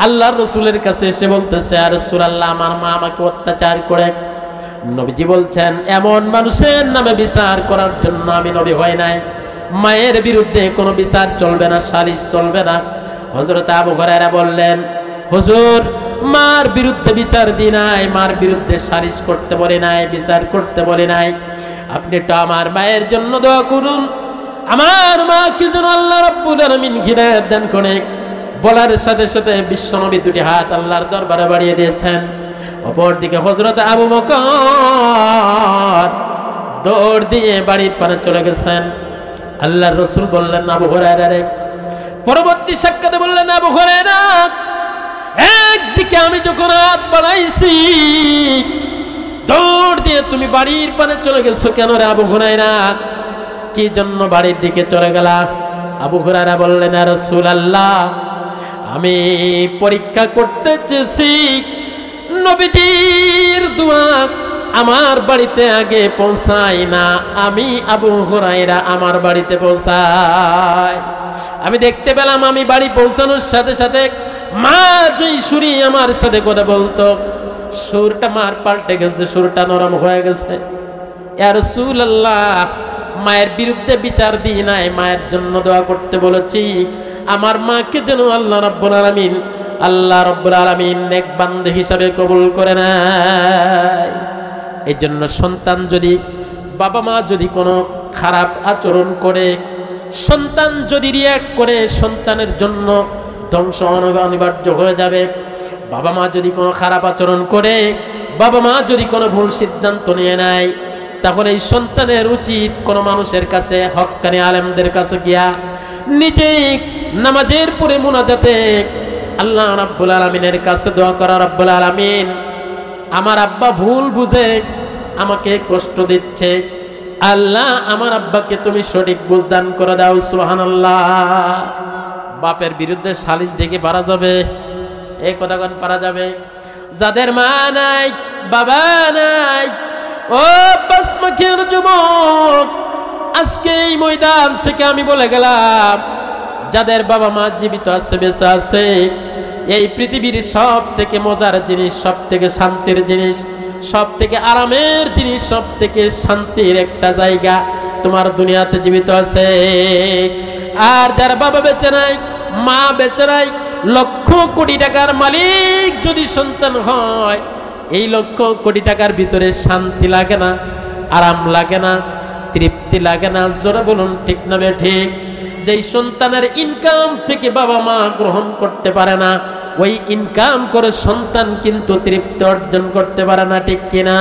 আল্লাহর রাসূলের কাছে এসে বলতেছে, আর রাসূলুল্লাহ আমার মা আমাকে অত্যাচার করে। নবীজি বলছেন, এমন মানুষের নামে বিচার করার জন্য আমি নবী হই নাই। মায়ের বিরুদ্ধে কোনো বিচার চলবে না, সালিশ চলবে না। হযরত আবু হুরায়রা বললেন, হুজুর মার বিরুদ্ধে বিচার দিই নাই, মার বিরুদ্ধে সালিশ করতে বলি নাই, বিচার করতে বলি নাই। আপনি তো আমার মায়ের জন্য দোয়া করুন, আমার মাকে যেন আল্লাহ রাব্বুল আলামিন হিদায়াত দান করে। বলার সাথে সাথে বিশ্বনবী 2টি হাত আল্লাহর দরবারে বাড়িয়ে দিয়েছেন। অপরদিকে হযরত আবু বকর দৌড় দিয়ে বাড়ির পানে চলে গেছেন। আল্লাহর রাসূল বললেন, আবু হুরায়রা রে, পরবর্তী সাক্ষাতে বললেন, আবু হুরায়রা একদিকে আমি যখন হাত বাড়াইছি, দৌড় দিয়ে তুমি বাড়ির পানে চলে গেছো কেন রে আবু হুরায়রা? কি জন্য বাড়ির দিকে চলে গেলা? আবু হুরায়রা বললেন, ইয়া রাসূলুল্লাহ, আমি পরীক্ষা করতে চেয়েছি নবীজির দোয়া আমার বাড়িতে আগে পৌঁছায় না, আমি আবু হুরায়রা আমার বাড়িতে পৌঁছাই। আমি দেখতে পেলাম আমি বাড়ি পৌঁছানোর সাথে সাথে মা যেই সুরি আমার সাথে কথা বলতো, সুরটা মার পাল্টে গেছে, সুরটা নরম হয়ে গেছে। ইয়া রাসূলুল্লাহ, মায়ের বিরুদ্ধে বিচার দিই নাই, মায়ের জন্য দোয়া করতে বলেছি, আমার মাকে যেন আল্লাহ রাব্বুল আলামিন নেক বান্দা হিসাবে কবুল করে নেয়। এই জন্য সন্তান যদি, বাবা মা যদি কোনো খারাপ আচরণ করে, সন্তান যদি রিয়াক্ট করে, সন্তানের জন্য ধ্বংস অনিবার্য হয়ে যাবে। বাবা মা যদি কোনো খারাপ আচরণ করে, বাবা মা যদি কোনো ভুল সিদ্ধান্ত নিয়ে নেয়, তাহলে এই সন্তানের উচিত কোনো মানুষের কাছে, হক্কানি আলেমদের কাছে গিয়া নিজে নামাজের পরে মুনাজাতে আল্লাহ রাব্বুল আলামিনের কাছে দোয়া করা, রাব্বুল আলামিন আমার আব্বা ভুল বুঝে আমাকে কষ্ট দিচ্ছে, আল্লাহ আমার আব্বাকে তুমি সঠিক বুঝ দান করে দাও। সুবহানাল্লাহ। বাপের বিরুদ্ধে সালিশ ডেকে পারা যাবে? এই কথা কোন পারা যাবে? যাদের মা নাই, বাবা নাই, ও বাসমাখের যুবক, আজকে এই ময়দান থেকে আমি বলে গেলাম, যাদের বাবা মা জীবিত আছে, বেঁচে আছে, এই পৃথিবীর সব থেকে মজার জিনিস, সব থেকে শান্তির জিনিস, সব থেকে আরামের জিনিস, সব থেকে শান্তির একটা জায়গা তোমার দুনিয়াতে জীবিত আছে। আর যার বাবা বেঁচে নাই, মা বেঁচে নাই, লক্ষ কোটি টাকার মালিক যদি সন্তান হয়, এই লক্ষ কোটি টাকার ভিতরে শান্তি লাগে না, আরাম লাগে না, তৃপ্তি লাগে না। জোরে বলুন ঠিক না ঠিক? যেই সন্তানের ইনকাম থেকে বাবা মা গ্রহণ করতে পারে না, ওই ইনকাম করে সন্তান কিন্তু তৃপ্তি অর্জন করতে পারে না, ঠিক কিনা?